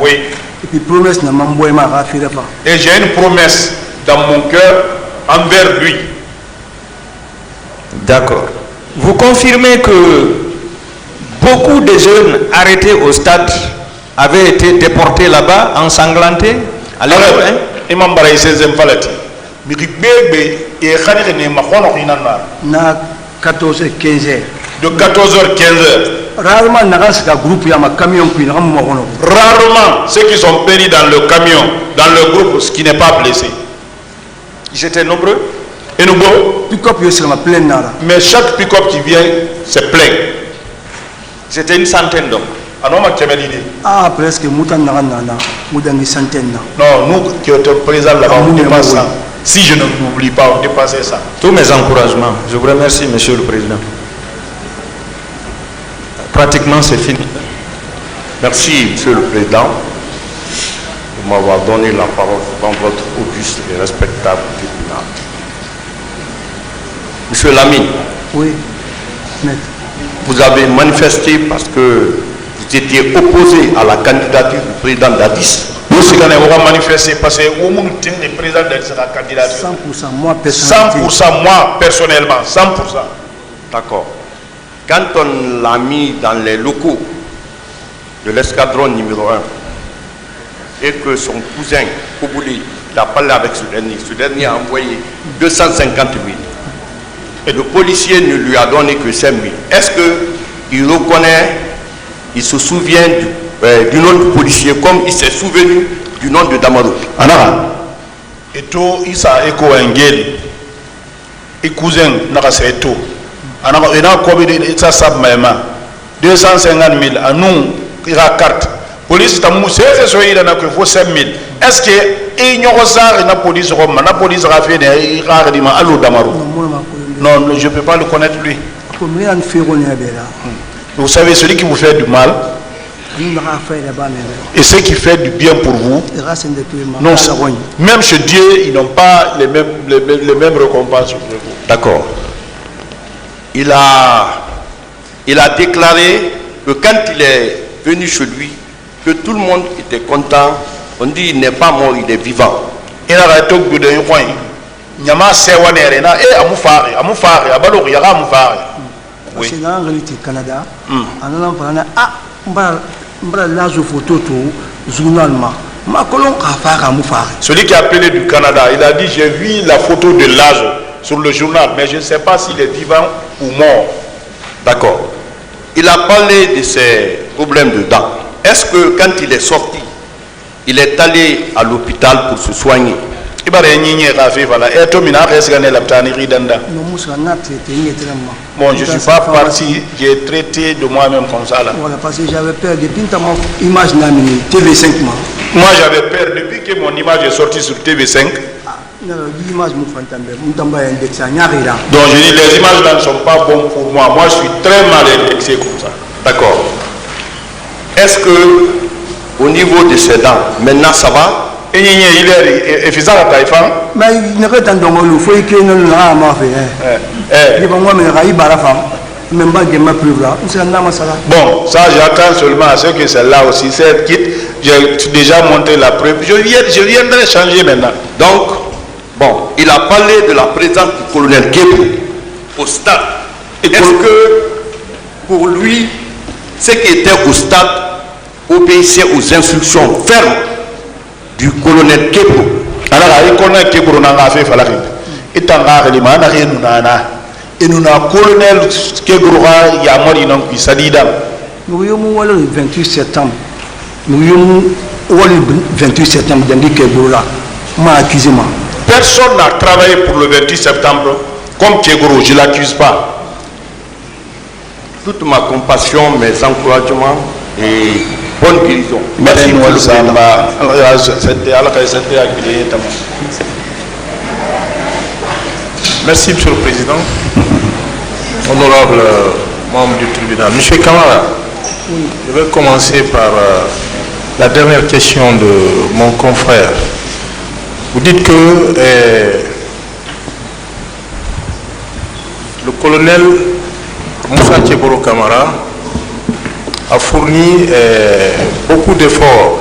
oui. Et puis promesse n'a pas. Et j'ai une promesse dans mon cœur envers lui. D'accord. Vous confirmez que beaucoup de jeunes arrêtés au stade avaient été déportés là-bas, ensanglantés? Alors, Imam Baraï 16e palati. Na 14 h 15 h. De 14 h 15 h. Rarement, il y a un camion qui rarement ceux qui sont péris dans le camion, dans le groupe, ce qui n'est pas blessé. Ils étaient nombreux. Et nous, mais chaque pick-up qui vient, c'est plein. C'était une centaine d'hommes. Ah, presque une centaine. Non, nous qui étions présents là-bas, on dépasse ça. Si je ne l'oublie pas, on dépassait ça. Tous mes encouragements. Je vous remercie, Monsieur le Président. Pratiquement, c'est fini. Merci, Monsieur le Président, de m'avoir donné la parole dans votre auguste et respectable tribunal. Monsieur Lamy. Oui, maître. Vous avez manifesté parce que vous étiez opposé à la candidature du président d'Addis. Vous avez manifesté parce que le président d'Addis a la candidature. 100% moi personnellement. 100% moi personnellement, 100%. D'accord. Quand on l'a mis dans les locaux de l'escadron numéro 1 et que son cousin Koubouli a parlé avec ce dernier a envoyé 250 000 et le policier ne lui a donné que 5 000. Est-ce qu'il reconnaît, il se souvient du nom du policier comme il s'est souvenu du nom de Damaro? Anara, et tout, il s'est écho engel, et cousin n'a c'est tout. Anara, il a combien de ça sab maïma 250 000 à nous, il a carte. Police t'a moussé, c'est ce qu'il a que faut 5 000. Est-ce que il y a ça, la police Rome, la police a fait des rares dimans à l'eau Damaro? Non, je ne peux pas le connaître lui. Vous savez, celui qui vous fait du mal et ceux qui fait du bien pour vous, non, même chez Dieu, ils n'ont pas les mêmes récompenses. D'accord. Il a déclaré que quand il est venu chez lui, que tout le monde était content. On dit il n'est pas mort, il est vivant. Il a arrêté de dire Nyama sewanere na amufari abalori ya amufari. Oui. C'est dans la réalité Canada. On a parlé mbara lazo photo to journalement. Ma colon afara amufari. Celui qui a appelé du Canada, il a dit j'ai vu la photo de Lazo sur le journal, mais je ne sais pas s'il est vivant ou mort. D'accord. Il a parlé de ses problèmes de dents. Est-ce que quand il est sorti, il est allé à l'hôpital pour se soigner? Bon, je ne suis pas parti, j'ai traité de moi-même comme ça là. Voilà, parce que j'avais peur depuis que image TV5. Moi j'avais peur depuis que mon image est sortie sur TV5. Donc je dis les images là ne sont pas bonnes pour moi. Moi je suis très mal indexé comme ça. D'accord. Est-ce que au niveau de ses dents, maintenant ça va? Il est efficace à Taïfan. Mais il ne peut pas le faut que nous l'avons fait. Il va moi me railler par la femme. Même pas que ma preuve là. Bon, ça j'attends seulement à ce que celle-là aussi, cette kit, j'ai déjà montré la preuve. Je viendrai changer maintenant. Donc, bon, il a parlé de la présence du colonel Guébou au stade. Est-ce que pour lui, ce qui était au stade obéissait aux instructions fermes du colonel Kebro? Alors, il connaît Kebro n'a pas fait falari. Et tant qu'il m'a rien nous nana. Et nous n'a colonel Kebro il y a mort il n'en qui s'adida. Nous y sommes le 28 septembre. Nous y sommes le 28 septembre dans Kebro là. M'a accusé moi. Personne n'a travaillé pour le 28 septembre comme Kebro. Je l'accuse pas. Toute ma compassion, mes encouragements et bonne guérison. Merci, Merci, Monsieur le Président. Honorable membre du tribunal. Monsieur Kamara, je vais commencer par la dernière question de mon confrère. Vous dites que le colonel Moussa Tcheboro Kamara a fourni beaucoup d'efforts.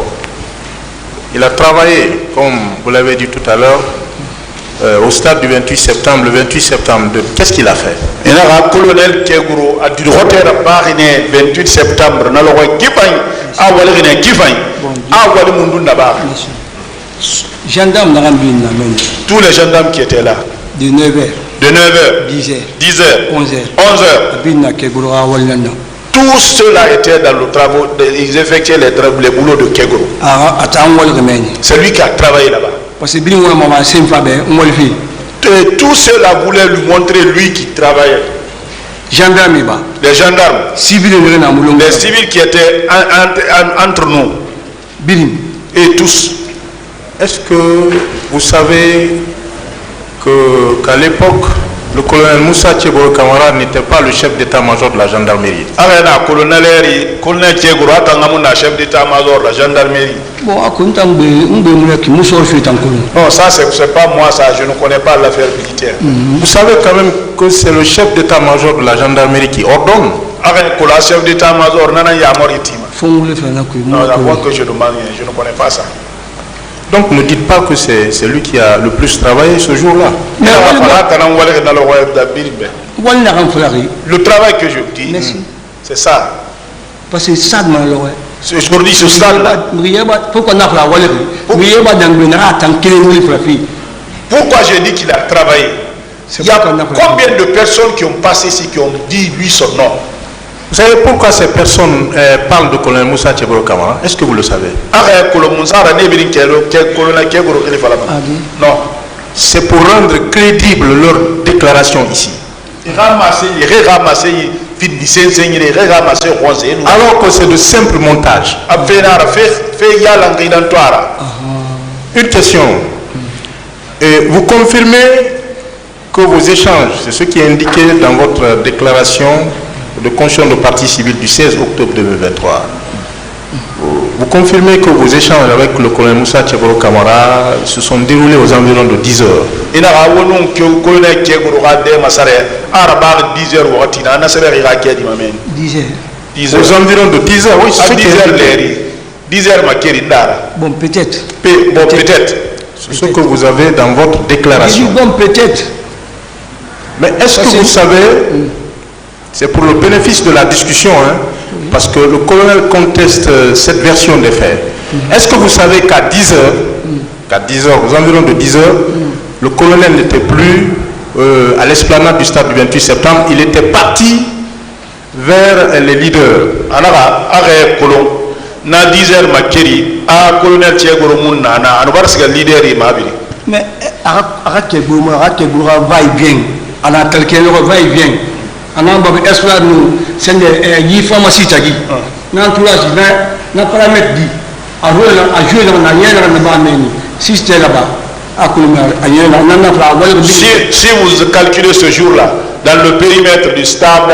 Il a travaillé, comme vous l'avez dit tout à l'heure, au stade du 28 septembre, le 28 septembre. Qu'est-ce qu'il a fait? Le colonel Keguro a dû retirer le 28 septembre. Tous les gendarmes qui étaient là. De 9h. De 9h. 10h. 10h. 11h. 11h. Tous ceux-là étaient dans le travail, ils effectuaient les boulots de Keguro. C'est lui qui a travaillé là-bas. Parce que tous ceux-là voulaient lui montrer lui qui travaillait. Gendarmes. Les gendarmes. Les civils qui étaient entre nous. Et tous. Est-ce que vous savez qu'à l'époque le colonel Moussa Tcheboro Kamara n'était pas le chef d'état-major de la gendarmerie. Chef d'état-major de la gendarmerie. Bon, Non, ça c'est pas moi, ça, je ne connais pas l'affaire militaire. Vous savez quand même que c'est le chef d'état-major de la gendarmerie qui ordonne. Le chef d'état-major, non, d'abord que je demande, je ne connais pas ça. Donc ne dites pas que c'est lui qui a le plus travaillé ce jour-là. Le travail que je dis, c'est ça. Parce que ça, aujourd'hui, ce stade-là. Pourquoi je dis qu'il a travaillé? Il y a combien de personnes qui ont passé ici, qui ont dit lui son nom? Vous savez pourquoi ces personnes parlent de colonel Moussa Tcheboro Kamara? Est-ce que vous le savez? Non. C'est pour rendre crédible leur déclaration ici. Alors que c'est de simple montage. Une question. Vous confirmez que vos échanges, c'est ce qui est indiqué dans votre déclaration de conscience de partie civile du 16 octobre 2023. Vous confirmez que vos échanges avec le colonel Moussa Tcheboro Kamara se sont déroulés aux environs de 10 heures. Aux environs de 10 heures, oui, c'est 10 heures, bon, peut-être. Bon, peut-être. C'est ce que vous avez dans votre déclaration. Bon, peut-être. Mais est-ce que vous savez, c'est pour le bénéfice de la discussion, hein, parce que le colonel conteste cette version des faits. Est-ce que vous savez qu'à 10 heures, aux environs de 10 heures, le colonel n'était plus à l'esplanade du stade du 28 septembre, il était parti vers les leaders. Na 10 heures makeri a colonel Tchegoro Mounana anu barsiga leader yi mabiri mais arrêtez va et vient ana quelqu'un va et vient ana babu espoir nous c'est yi pharmacie tagi na entourage na paramètre dit a jouer na yena na ba meni si c'était là-bas à colonel ayena na fla wala si vous calculez ce jour-là dans le périmètre du stade,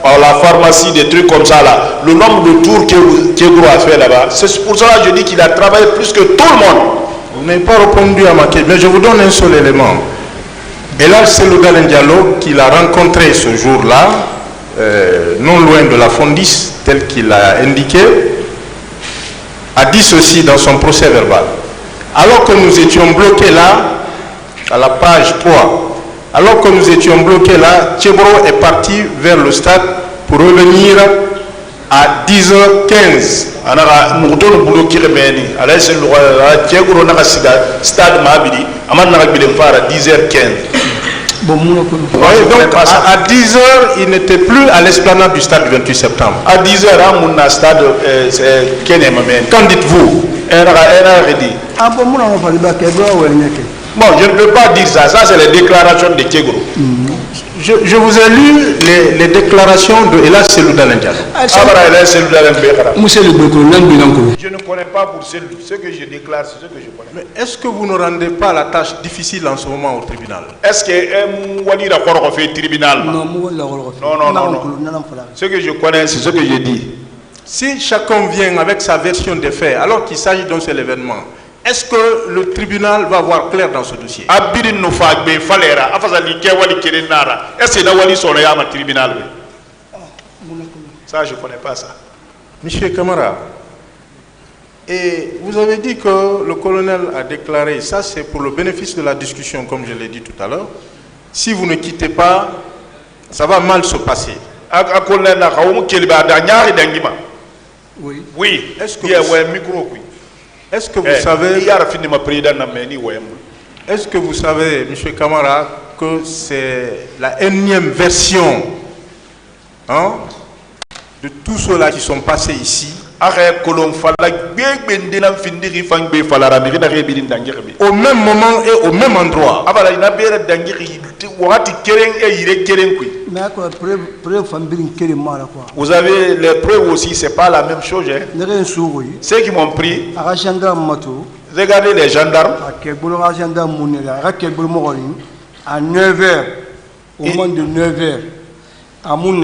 la pharmacie, des trucs comme ça là, le nombre de tours qu'Egro a fait là-bas, c'est pour cela que je dis qu'il a travaillé plus que tout le monde. Vous n'avez pas répondu à ma question, mais je vous donne un seul élément. Et là, c'est le Galen Diallo qu'il a rencontré ce jour-là, non loin de la Fondis, tel qu'il a indiqué, a dit ceci dans son procès verbal. Alors que nous étions bloqués là, à la page 3, alors que nous étions bloqués là, Tcheboro est parti vers le stade pour revenir à 10h15. Nous devons bloquer les bénis. Alors, c'est le Tcheboro n'a stade Mabili, à 10h15. Bon, donc à 10h, il n'était plus à l'esplanade du stade du 28 septembre. À 10h, à stade, c'est Kenem. Qu'en dites-vous? Ah bon, moi, on va parler de bon, je ne peux pas dire ça. Ça, c'est les déclarations de Tchegoro. Je vous ai lu les déclarations de Elas Selouda Ndialo. Je ne connais pas pour ce que je déclare, c'est ce que je connais. Mais est-ce que vous ne rendez pas la tâche difficile en ce moment au tribunal? Est-ce que Wadi d'accord fait tribunal? Non. Ce que je connais, c'est ce que je dis. Si chacun vient avec sa version des faits, alors qu'il s'agit d'un seul événement, est-ce que le tribunal va voir clair dans ce dossier? Est-ce que tribunal? Ça, je ne connais pas ça. Monsieur Kamara, et vous avez dit que le colonel a déclaré, ça c'est pour le bénéfice de la discussion, comme je l'ai dit tout à l'heure, si vous ne quittez pas, ça va mal se passer. Oui. Est-ce que vous savez, M. Kamara, que c'est la énième version de tous ceux-là qui sont passés ici au même moment et au même endroit? Vous avez les preuves aussi, c'est pas la même chose. Ceux qui m'ont pris, regardez les gendarmes. À 9h, au moment de 9h, à mon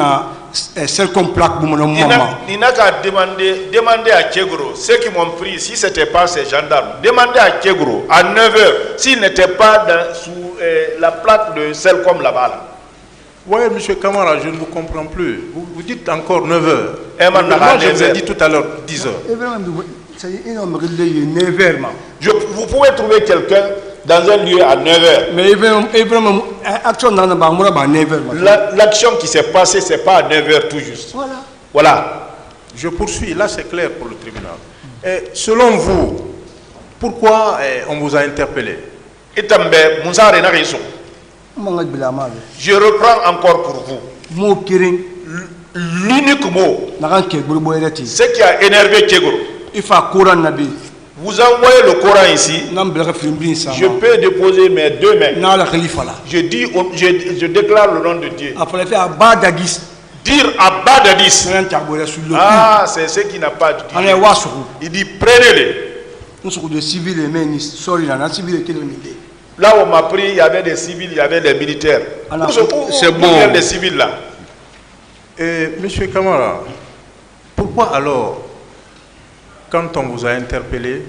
celle qu'on plaque pour mon maman. Il n'a qu'à demander à Tchegro, ceux qui m'ont pris, si ce n'était pas ces gendarmes, demandez à Tchegro à 9h, s'il n'était pas sous la plaque de celle comme là-bas. Là. Oui, M. Kamara, je ne vous comprends plus. Vous dites encore 9h. Moi, je vous ai dit tout à l'heure 10h. Vous pouvez trouver quelqu'un dans un lieu à 9h. Mais l'action qui s'est passée, ce n'est pas à 9h tout juste. Voilà. Je poursuis, là c'est clair pour le tribunal. Et selon vous, pourquoi on vous a interpellé? Je reprends encore pour vous. L'unique mot, ce qui a énervé Tchegro. Vous envoyez le Coran ici, je peux déposer mes deux mains. Je déclare le nom de Dieu. Dire à Badadis. Ah, c'est ce qui n'a pas dit. Il dit prenez-les. Là où on m'a pris, il y avait des civils, il y avait des militaires. C'est bon. Des civils là. Monsieur Kamara, pourquoi alors, quand on vous a interpellé,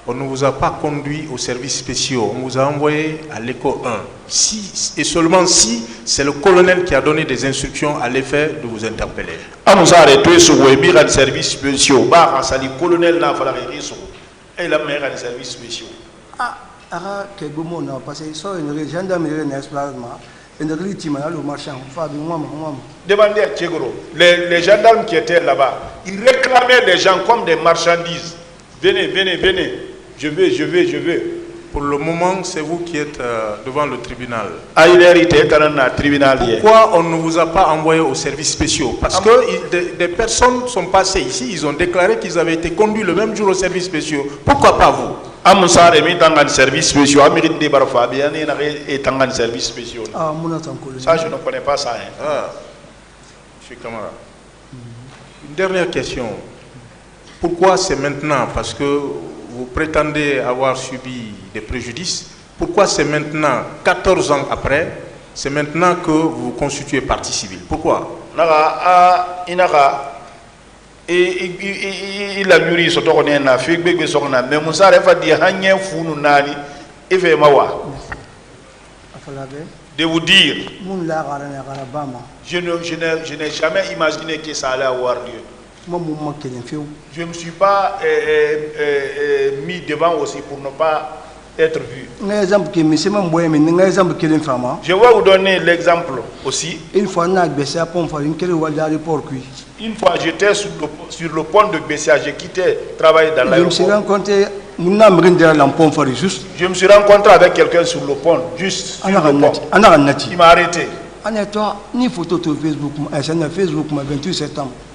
on ne vous a pas conduit aux services spéciaux, on vous a envoyé à l'écho 1, si, et seulement si c'est le colonel qui a donné des instructions à l'effet de vous interpeller? On nous a arrêté sur les services spéciaux. Le colonel n'a pas arrêté sur et la mère a des services spéciaux. Demandez à Tchegro, les gendarmes qui étaient là-bas, ils réclamaient les gens comme des marchandises. Venez, venez, venez. Je veux. Pour le moment, c'est vous qui êtes devant le tribunal. Pourquoi on ne vous a pas envoyé aux services spéciaux? Parce que des personnes sont passées ici, ils ont déclaré qu'ils avaient été conduits le même jour aux services spéciaux. Pourquoi pas vous? Ça, je ne connais pas ça. Monsieur Kamara, une dernière question. Pourquoi c'est maintenant? Parce que vous prétendez avoir subi des préjudices. Pourquoi c'est maintenant, 14 ans après, c'est maintenant que vous vous constituez partie civile? Pourquoi? Il a mûri ce tour mais Moussa a dit de vous dire, je n'ai jamais imaginé que ça allait avoir lieu. Je ne me suis pas mis devant aussi pour ne pas être vu. Je vais vous donner l'exemple aussi. Une fois j'étais sur le pont de Bessia, j'ai quitté travailler dans l'aéroport. Je me suis rencontré avec quelqu'un sur le pont, juste sur le pont. Il m'a arrêté.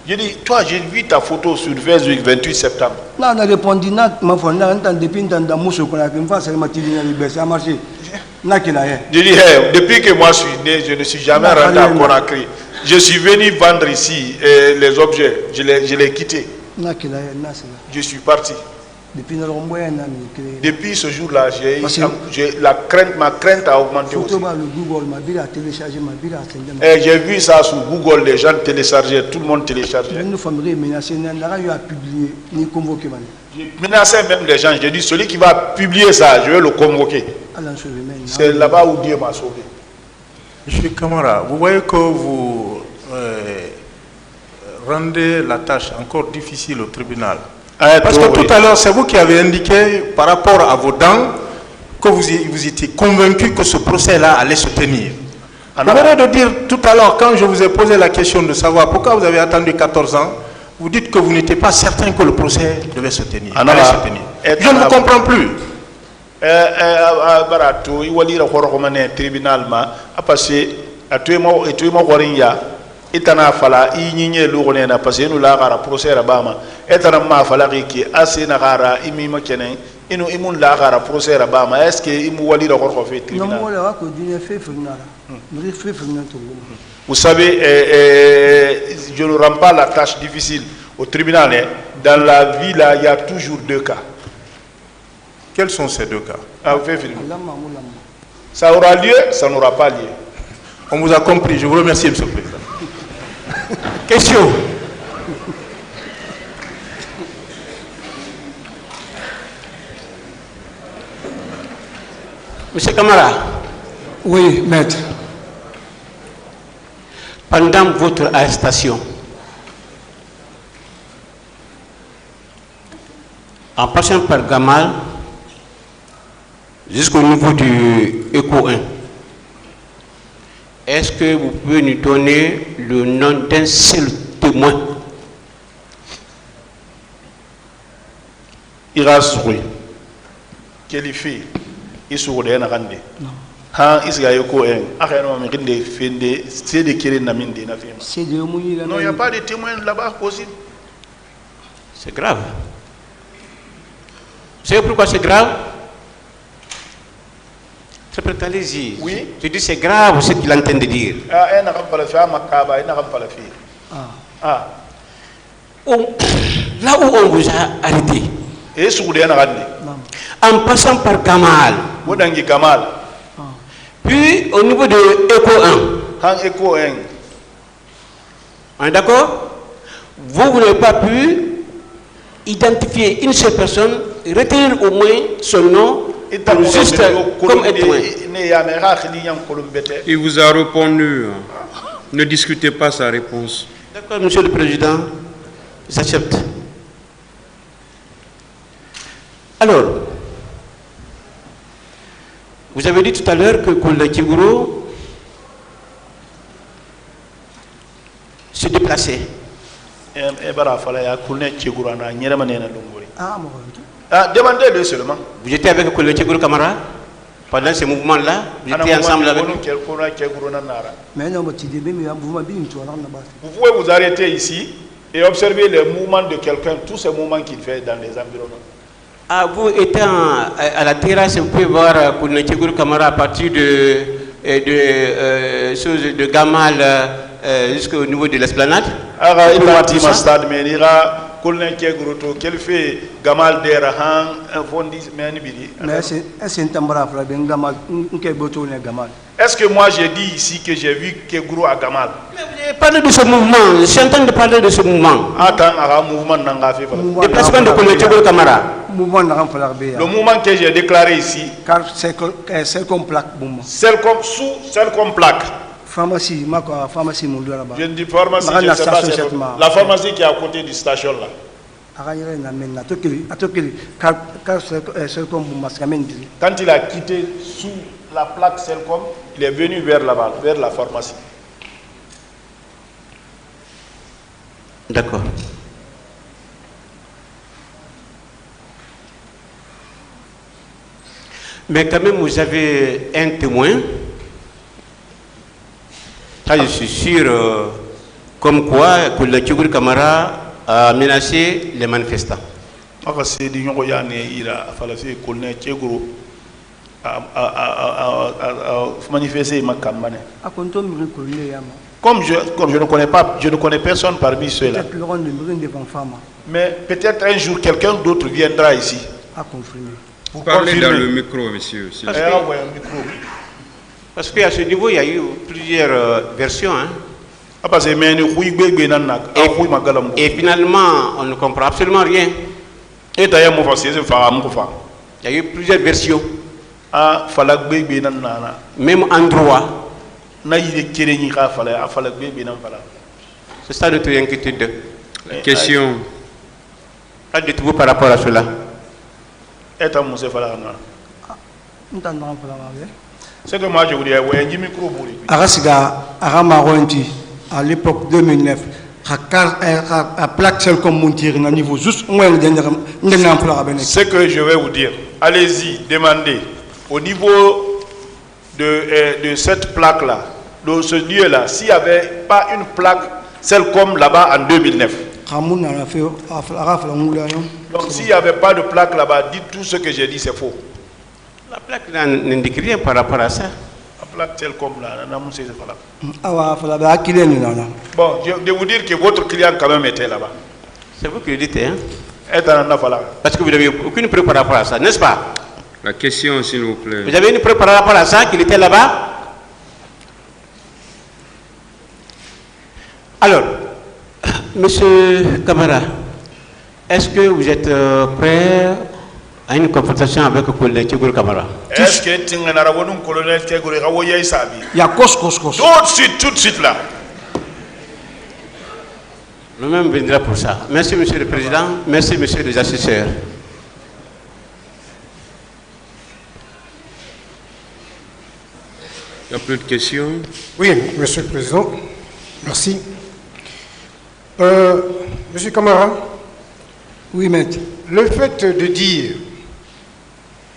J'ai dit, toi, j'ai vu ta photo sur Facebook 28 septembre. J'ai dit, hey, depuis que moi je suis né, je ne suis jamais rentré à Conakry. Je suis venu vendre ici les objets, je l'ai quitté. Je suis parti. Depuis ce jour-là, ma crainte a augmenté aussi. Et j'ai vu ça sur Google, les gens téléchargeaient, tout le monde téléchargeait. J'ai menacé même les gens, j'ai dit, celui qui va publier ça, je vais le convoquer. C'est là-bas où Dieu m'a sauvé. Monsieur Kamara, vous voyez que vous rendez la tâche encore difficile au tribunal. Parce que tout à l'heure, c'est vous qui avez indiqué par rapport à vos dents que vous étiez convaincu que ce procès-là allait se tenir. Vous venez de dire tout à l'heure, quand je vous ai posé la question de savoir pourquoi vous avez attendu 14 ans, vous dites que vous n'étiez pas certain que le procès devait se tenir. Allait se tenir. Je ne vous comprends plus. Itana fala inyinye lugone na pasenu la gara procès rabama etana ma fala ki asena gara imima kenen inu imun la gara procès rabama est-ce que imu wali la ko fait tribunal vous savez je ne rends pas la tâche difficile au tribunal hein. Dans la vie là il y a toujours deux cas. Quels sont ces deux cas? Ça aura lieu, ça n'aura pas lieu. On vous a compris. Je vous remercie, Monsieur le Président. Question. Monsieur Camara. Oui, maître. Pendant votre arrestation, en passant par Gamal jusqu'au niveau du ECO 1, est-ce que vous pouvez nous donner le nom d'un seul témoin? Irasuri. Qualifié. Issourde na rande. Ha isga yoko en. Akhéno mi rinde fende c'est de kéré na minde na fema. C'est de mouiller là. Non, il n'y a pas de témoins là-bas possible. C'est grave. Vous savez pourquoi c'est grave? Allez-y. Oui. Je dis c'est grave ce qu'il entend de dire. Ah, elle n'a pas le faire, Makaba, elle n'a pas le faire. Ah. Là où on vous a arrêté, Et Sourde na rande. en passant par Gamal, Wodangi Gamal. puis au niveau de ECO 1, Han Eko 1. on est d'accord? Vous n'avez pas pu identifier une seule personne, retenir au moins son nom, pour juste comme un témoin. Il vous a répondu. Ne discutez pas sa réponse. D'accord, Monsieur le Président, j'accepte. Alors, vous avez dit tout à l'heure que Koula Kiburo se déplaçait. Ah, demandez-le seulement. Vous étiez avec Koula Kiburo Kamara pendant ce mouvement-là? Vous étiez ensemble avec lui? Mais non, vous pouvez vous arrêter ici et observer les mouvements de quelqu'un, tous ces mouvements qu'il fait dans les environnements. Ah, vous étant à la terrasse, vous pouvez voir Koula Kiburo Kamara à partir de Gamal jusqu'au niveau de l'esplanade. Ah, il va à stade, mais il ira. Quel fait Gamal Derahan, un fondis, mais est-ce que moi j'ai dit ici que j'ai vu Keguro à Gamal? Parlez de ce mouvement, je suis en train de parler de ce mouvement. Attends, un mouvement n'a fait. Déplacement de Koula Kamara. Le mouvement que j'ai déclaré ici, car c'est comme plaque. Celle comme plaque. Pharmacie, pharmacie, je ne dis pharmacie, je sais pas, la pharmacie qui est à côté du station là. Quand il a quitté sous la plaque Selcom, il est venu vers là-bas, vers la pharmacie. D'accord. Mais quand même, vous avez un témoin. Ça, je suis sûr, comme quoi Koula Kiburo Kamara a menacé les manifestants. Comme je ne connais personne parmi ceux-là. Mais peut-être un jour quelqu'un d'autre viendra ici. Vous parlez dans le micro, monsieur. Parce qu'à ce niveau, il y a eu plusieurs versions. Hein. Et finalement, on ne comprend absolument rien. Il y a eu plusieurs versions. Même endroit. C'est ça notre inquiétude. Question. Que dites-vous par rapport à cela? C'est que moi je vous dis, à l'époque 2009, à plaque celle comme montir à niveau juste ce que je vais vous dire, allez-y, demandez au niveau de cette plaque là, de ce lieu là, s'il n'y avait pas une plaque, celle comme là-bas en 2009. Donc s'il n'y avait pas de plaque là-bas, dites tout ce que j'ai dit, c'est faux. La plaque n'indique rien par rapport à ça. La plaque telle comme là, c'est pas là. Bon, je vais vous dire que votre client quand même était là-bas. C'est vous qui le dites, hein? Parce que vous n'avez aucune preuve par rapport à ça, n'est-ce pas? La question, s'il vous plaît. Vous avez une preuve par rapport à ça, qu'il était là-bas? Alors, Monsieur Camara, est-ce que vous êtes prêt à une confrontation avec le colonel Tchegoro Camara? Est-ce que tu as un colonel Tchegoro Rawoye Sabi? Il y a cos. Tout de suite là. Nous-mêmes viendra pour ça. Merci, Monsieur le Président. Merci, Monsieur les assesseurs. Il n'y a plus de questions. Oui, Monsieur le Président. Merci. Monsieur Camara. Oui, maître. Le fait de dire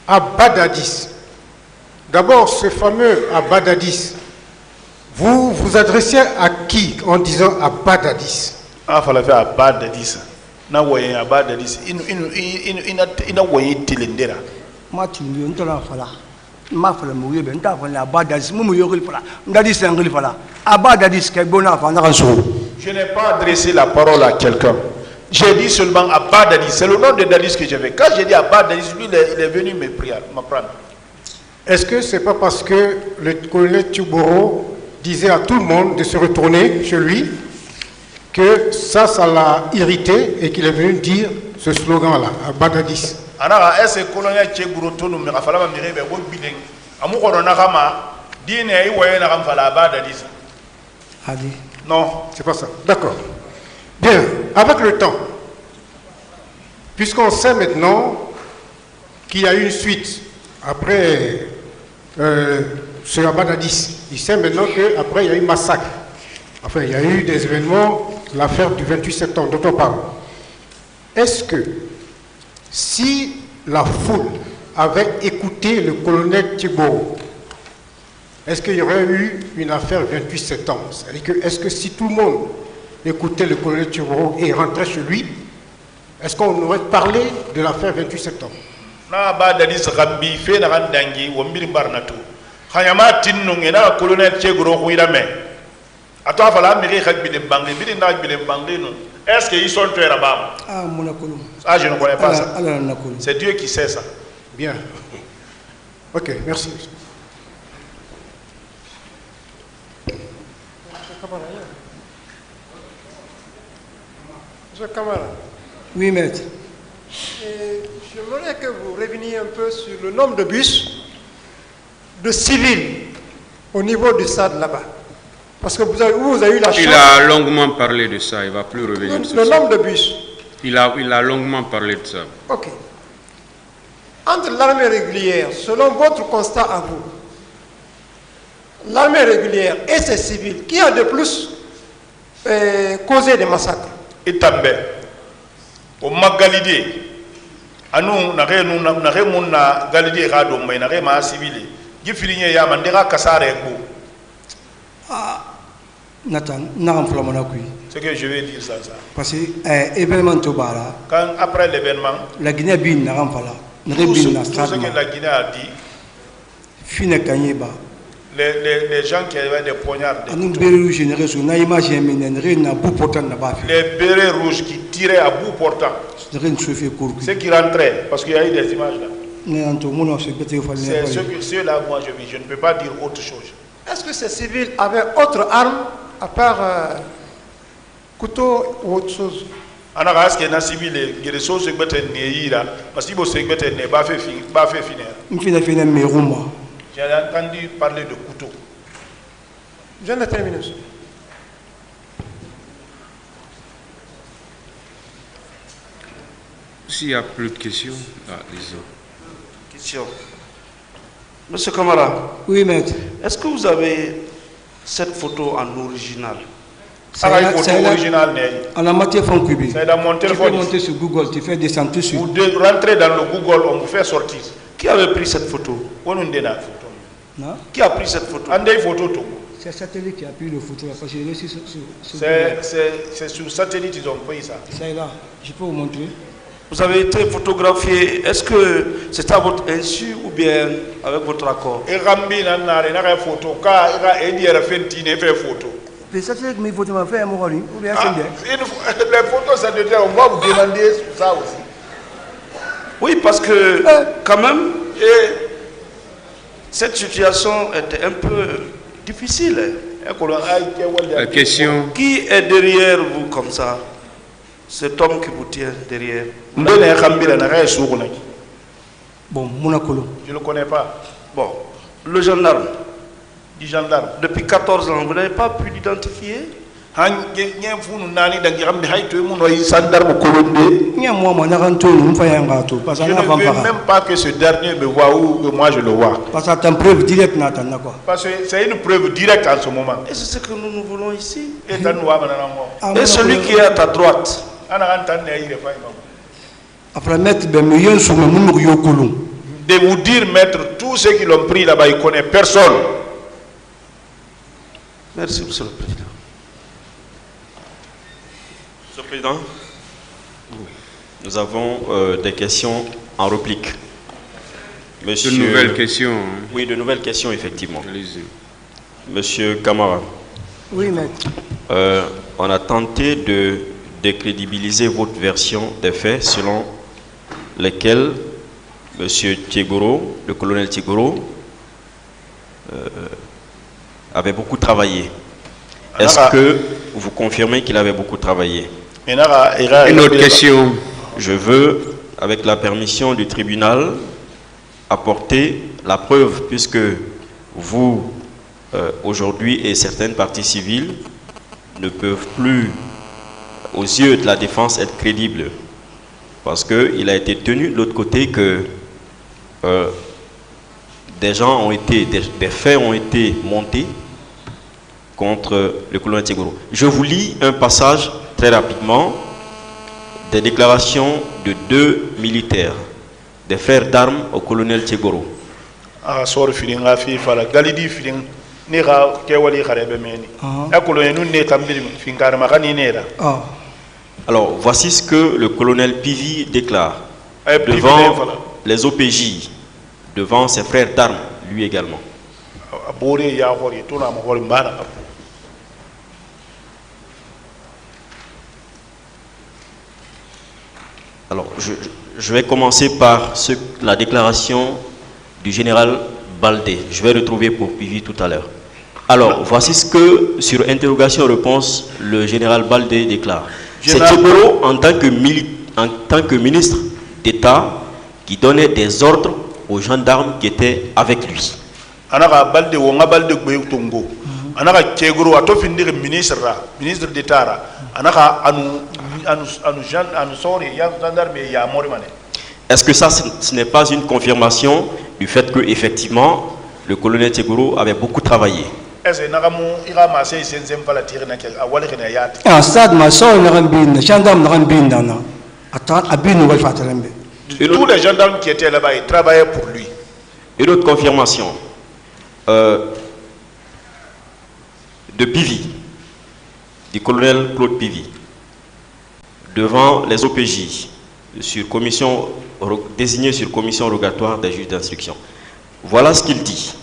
Abadadis, d'abord ce fameux Abadadis, vous vous adressez à qui en disant Abadadis? Ah, fallait faire Abadadis. Na voyez Abadadis. Il voyé Tilendera. Ma tu me dis, ma fala mourir, ben ta fala Abadadis, mou yori fala. M'dadi c'est un fala. Abadadis que bon enfant na Je n'ai pas adressé la parole à quelqu'un. J'ai dit seulement Abadadis. C'est le nom de Dadis que j'avais. Quand j'ai dit Abadadis, lui, il est venu m'apprendre. Est-ce que c'est pas parce que le colonel Tchiboro disait à tout le monde de se retourner chez lui que ça l'a irrité et qu'il est venu dire ce slogan-là, Abadadis? Alors, est-ce que le colonel Tchiboro tourne me rafala me rebe wo bideng amu ko na kama dine ai waye na kam fala Abadadis? Adi. Non, c'est pas ça. D'accord. Bien, avec le temps, puisqu'on sait maintenant qu'il y a eu une suite après ce Abadadis, il sait maintenant qu'après il y a eu massacre. Enfin, il y a eu des événements, l'affaire du 28 septembre dont on parle. Est-ce que si la foule avait écouté le colonel Tchiboro, est-ce qu'il y aurait eu une affaire 28 septembre? C'est-à-dire que, est-ce que si tout le monde écoutait le colonel Tchiboro et rentrait chez lui, est-ce qu'on aurait parlé de l'affaire 28 septembre? Na Abadadis rambi fe na randangi wo mbiri barnatu. Khayama tinnu ngena colonel Tchegoro huirame. Attends, voilà, Miri Khakbide Bangli, Bidi Nagbide Bangli, non. Est-ce qu'ils sont très rabattes? Ah, Monakolo. Ah, je ne connais pas ça. Nakolo. C'est Dieu qui sait ça. Bien. Ok, merci. Monsieur Camara. Oui, maître. J'aimerais que vous reveniez un peu sur le nombre de bus de civils au niveau du SAD là-bas. Parce que vous avez eu la chance... Il a longuement parlé de ça, il ne va plus revenir sur ça. Le nombre de bus. Il a longuement parlé de ça. Ok. Entre l'armée régulière, selon votre constat à vous, l'armée régulière et ses civils, qui a de plus causé des massacres? Et També, au Magalide, à nous, na Galide Rado, mais na civil, qui finit à Mandera Kassare. Ah, Nathan, n'a pas ce que je vais dire ça. Parce que événement Tobara, quand après l'événement, la Guinée bin n'a pas tout ce que la Guinée a dit, les gens qui avaient des poignards, les bérets rouges qui tiraient à bout portant, ceux qui rentraient, parce qu'il y a eu des images là. C'est ceux-là, moi je ne peux pas dire autre chose. Est-ce que ces civils avaient autre arme à part couteau ou autre chose? Alors, est-ce que les civils, les choses qui sont parce que si vous avez finir. J'ai entendu parler de couteau. Je viens de terminer. S'il n'y a plus de questions, disons. Question. Monsieur Camara. Oui, maître. Est-ce que vous avez cette photo en original? C'est une photo originale. En la matière fond cubi. C'est dans mon téléphone. Tu peux monter sur Google, tu fais descendre tout de suite. Vous rentrez dans le Google, on vous fait sortir. Qui avait pris cette photo? Non? Qui a pris cette photo? C'est satellite qui a pris le photo. C'est sur satellite ils ont pris ça. C'est là. Je peux vous montrer. Vous avez été photographié. Est-ce que c'est à votre insu ou bien avec votre accord? Et Rambi n'a rien photo. Car il a fait une photo. Les satellites, mais il faut me faire un mot. Ou bien les photos, ça on va vous demander ça aussi. Oui, parce que quand même, cette situation était un peu difficile. La question. Qui est derrière vous comme ça? Cet homme qui vous tient derrière. Bon, Monacolo. Je ne le connais pas. Bon, le gendarme. Du gendarme. Depuis 14 ans, vous n'avez pas pu l'identifier? Je ne veux même pas que ce dernier me voit ou que moi je le vois. Parce que c'est une preuve directe. Parce que c'est une preuve directe en ce moment. Et c'est ce que nous voulons ici. Et celui qui est à ta droite. De vous dire, maître, tous ceux qui l'ont pris là-bas, ils ne connaissent personne. Merci, monsieur le président. Monsieur le Président, nous avons des questions en réplique. Monsieur... De nouvelles questions. Oui, de nouvelles questions, effectivement. Allez-y. Monsieur Kamara. Oui, maître. On a tenté de décrédibiliser votre version des faits selon lesquels Monsieur Thiegoro, le colonel Thiegoro, avait beaucoup travaillé. Est-ce que vous confirmez qu'il avait beaucoup travaillé? Une autre question. Je veux, avec la permission du tribunal, apporter la preuve, puisque vous, aujourd'hui, et certaines parties civiles ne peuvent plus, aux yeux de la défense, être crédibles. Parce qu'il a été tenu de l'autre côté que des faits ont été montés contre le colonel Thiegoro. Je vous lis un passage très rapidement des déclarations de 2 militaires, des frères d'armes au colonel Thiegoro. Alors, voici ce que le colonel Pivi déclare devant les OPJ, devant ses frères d'armes, lui également. Alors, je vais commencer par la déclaration du général Baldé. Je vais retrouver pour Pivi tout à l'heure. Alors, voici ce que, sur interrogation-réponse, le général Baldé déclare. C'est Thiegoro, en tant que ministre d'État, qui donnait des ordres aux gendarmes qui étaient avec lui. Ministre d'État, est-ce que ça, ce n'est pas une confirmation du fait que, effectivement, le colonel Thiegoro avait beaucoup travaillé? Tous les gendarmes qui étaient là-bas, ils travaillaient pour lui. Une autre confirmation de Pivi, du colonel Claude Pivi, devant les OPJ, désigné sur commission rogatoire des juges d'instruction. Voilà ce qu'il dit.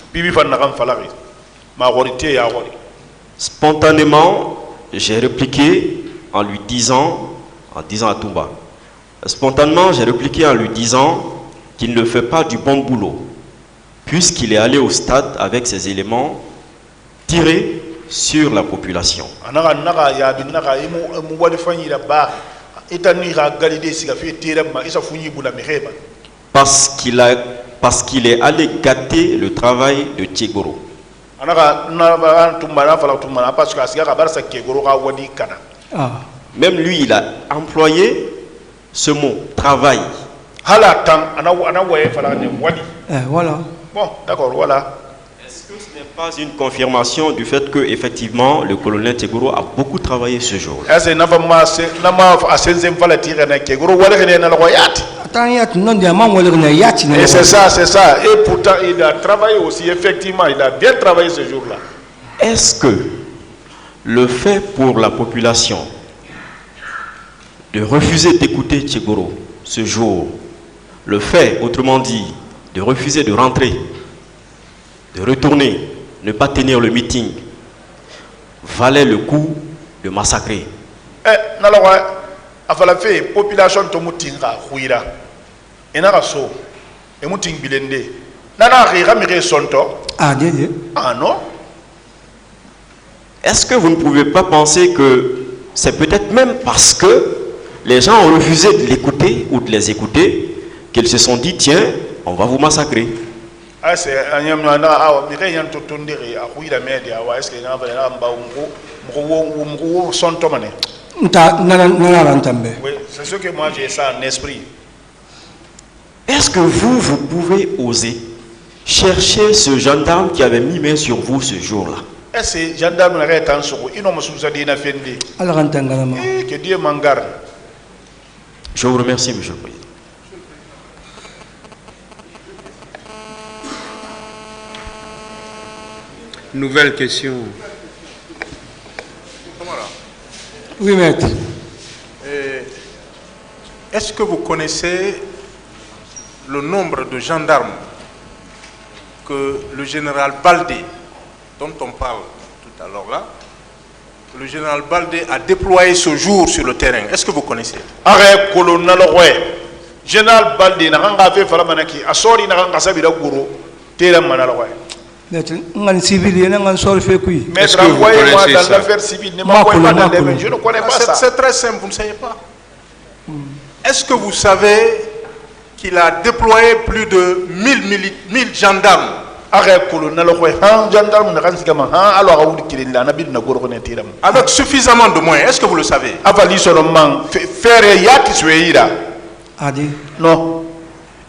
Spontanément, j'ai répliqué en disant à Toumba, spontanément, j'ai répliqué en lui disant qu'il ne fait pas du bon boulot, puisqu'il est allé au stade avec ses éléments tirés sur la population. Parce qu'il est allé gâter le travail de Thiegoro. Même lui, il a employé ce mot, travail. Voilà. Bon, d'accord, voilà. Est-ce que ce n'est pas une confirmation du fait que, effectivement, le colonel Thiegoro a beaucoup travaillé ce jour? Et c'est ça. Et pourtant, il a travaillé aussi, effectivement, il a bien travaillé ce jour-là. Est-ce que le fait pour la population de refuser d'écouter Thiegoro ce jour, le fait, autrement dit, de refuser de rentrer, de retourner, ne pas tenir le meeting, valait le coup de massacrer? Population tomutinga huira enara so emuting bilende nana rira mire sonto ah non est-ce que vous ne pouvez pas penser que c'est peut-être même parce que les gens ont refusé de l'écouter ou de les écouter qu'ils se sont dit, tiens, on va vous massacrer? Oui, c'est ce que moi j'ai ça en esprit. Est-ce que vous pouvez oser chercher ce gendarme qui avait mis main sur vous ce jour-là? Est-ce que gendarme n'a pas sur vous? Que Dieu m'en garde. Je vous remercie, Monsieur le Président. Nouvelle question. Oui, maître. Est-ce que vous connaissez le nombre de gendarmes que le général Baldé, dont on parle tout à l'heure là, le général Baldé a déployé ce jour sur le terrain? Est-ce que vous connaissez? Arrête, colonel général Baldé n'a pas fait Falamanaki, a sorti n'a pas fait Guru, Terra Manalaway. Maître, est-ce que vous connaissez dans l'affaire civile, je ne connais pas ça. C'est très simple, vous ne savez pas. Est-ce que vous savez qu'il a déployé plus de 1000 gendarmes? Avec suffisamment de moyens, est-ce que vous le savez? Non.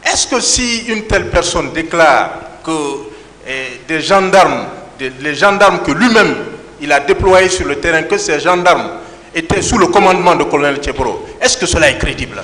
Est-ce que si une telle personne déclare que des gendarmes, les gendarmes que lui-même il a déployés sur le terrain, que ces gendarmes étaient sous le commandement de colonel Tcheboro, est-ce que cela est crédible?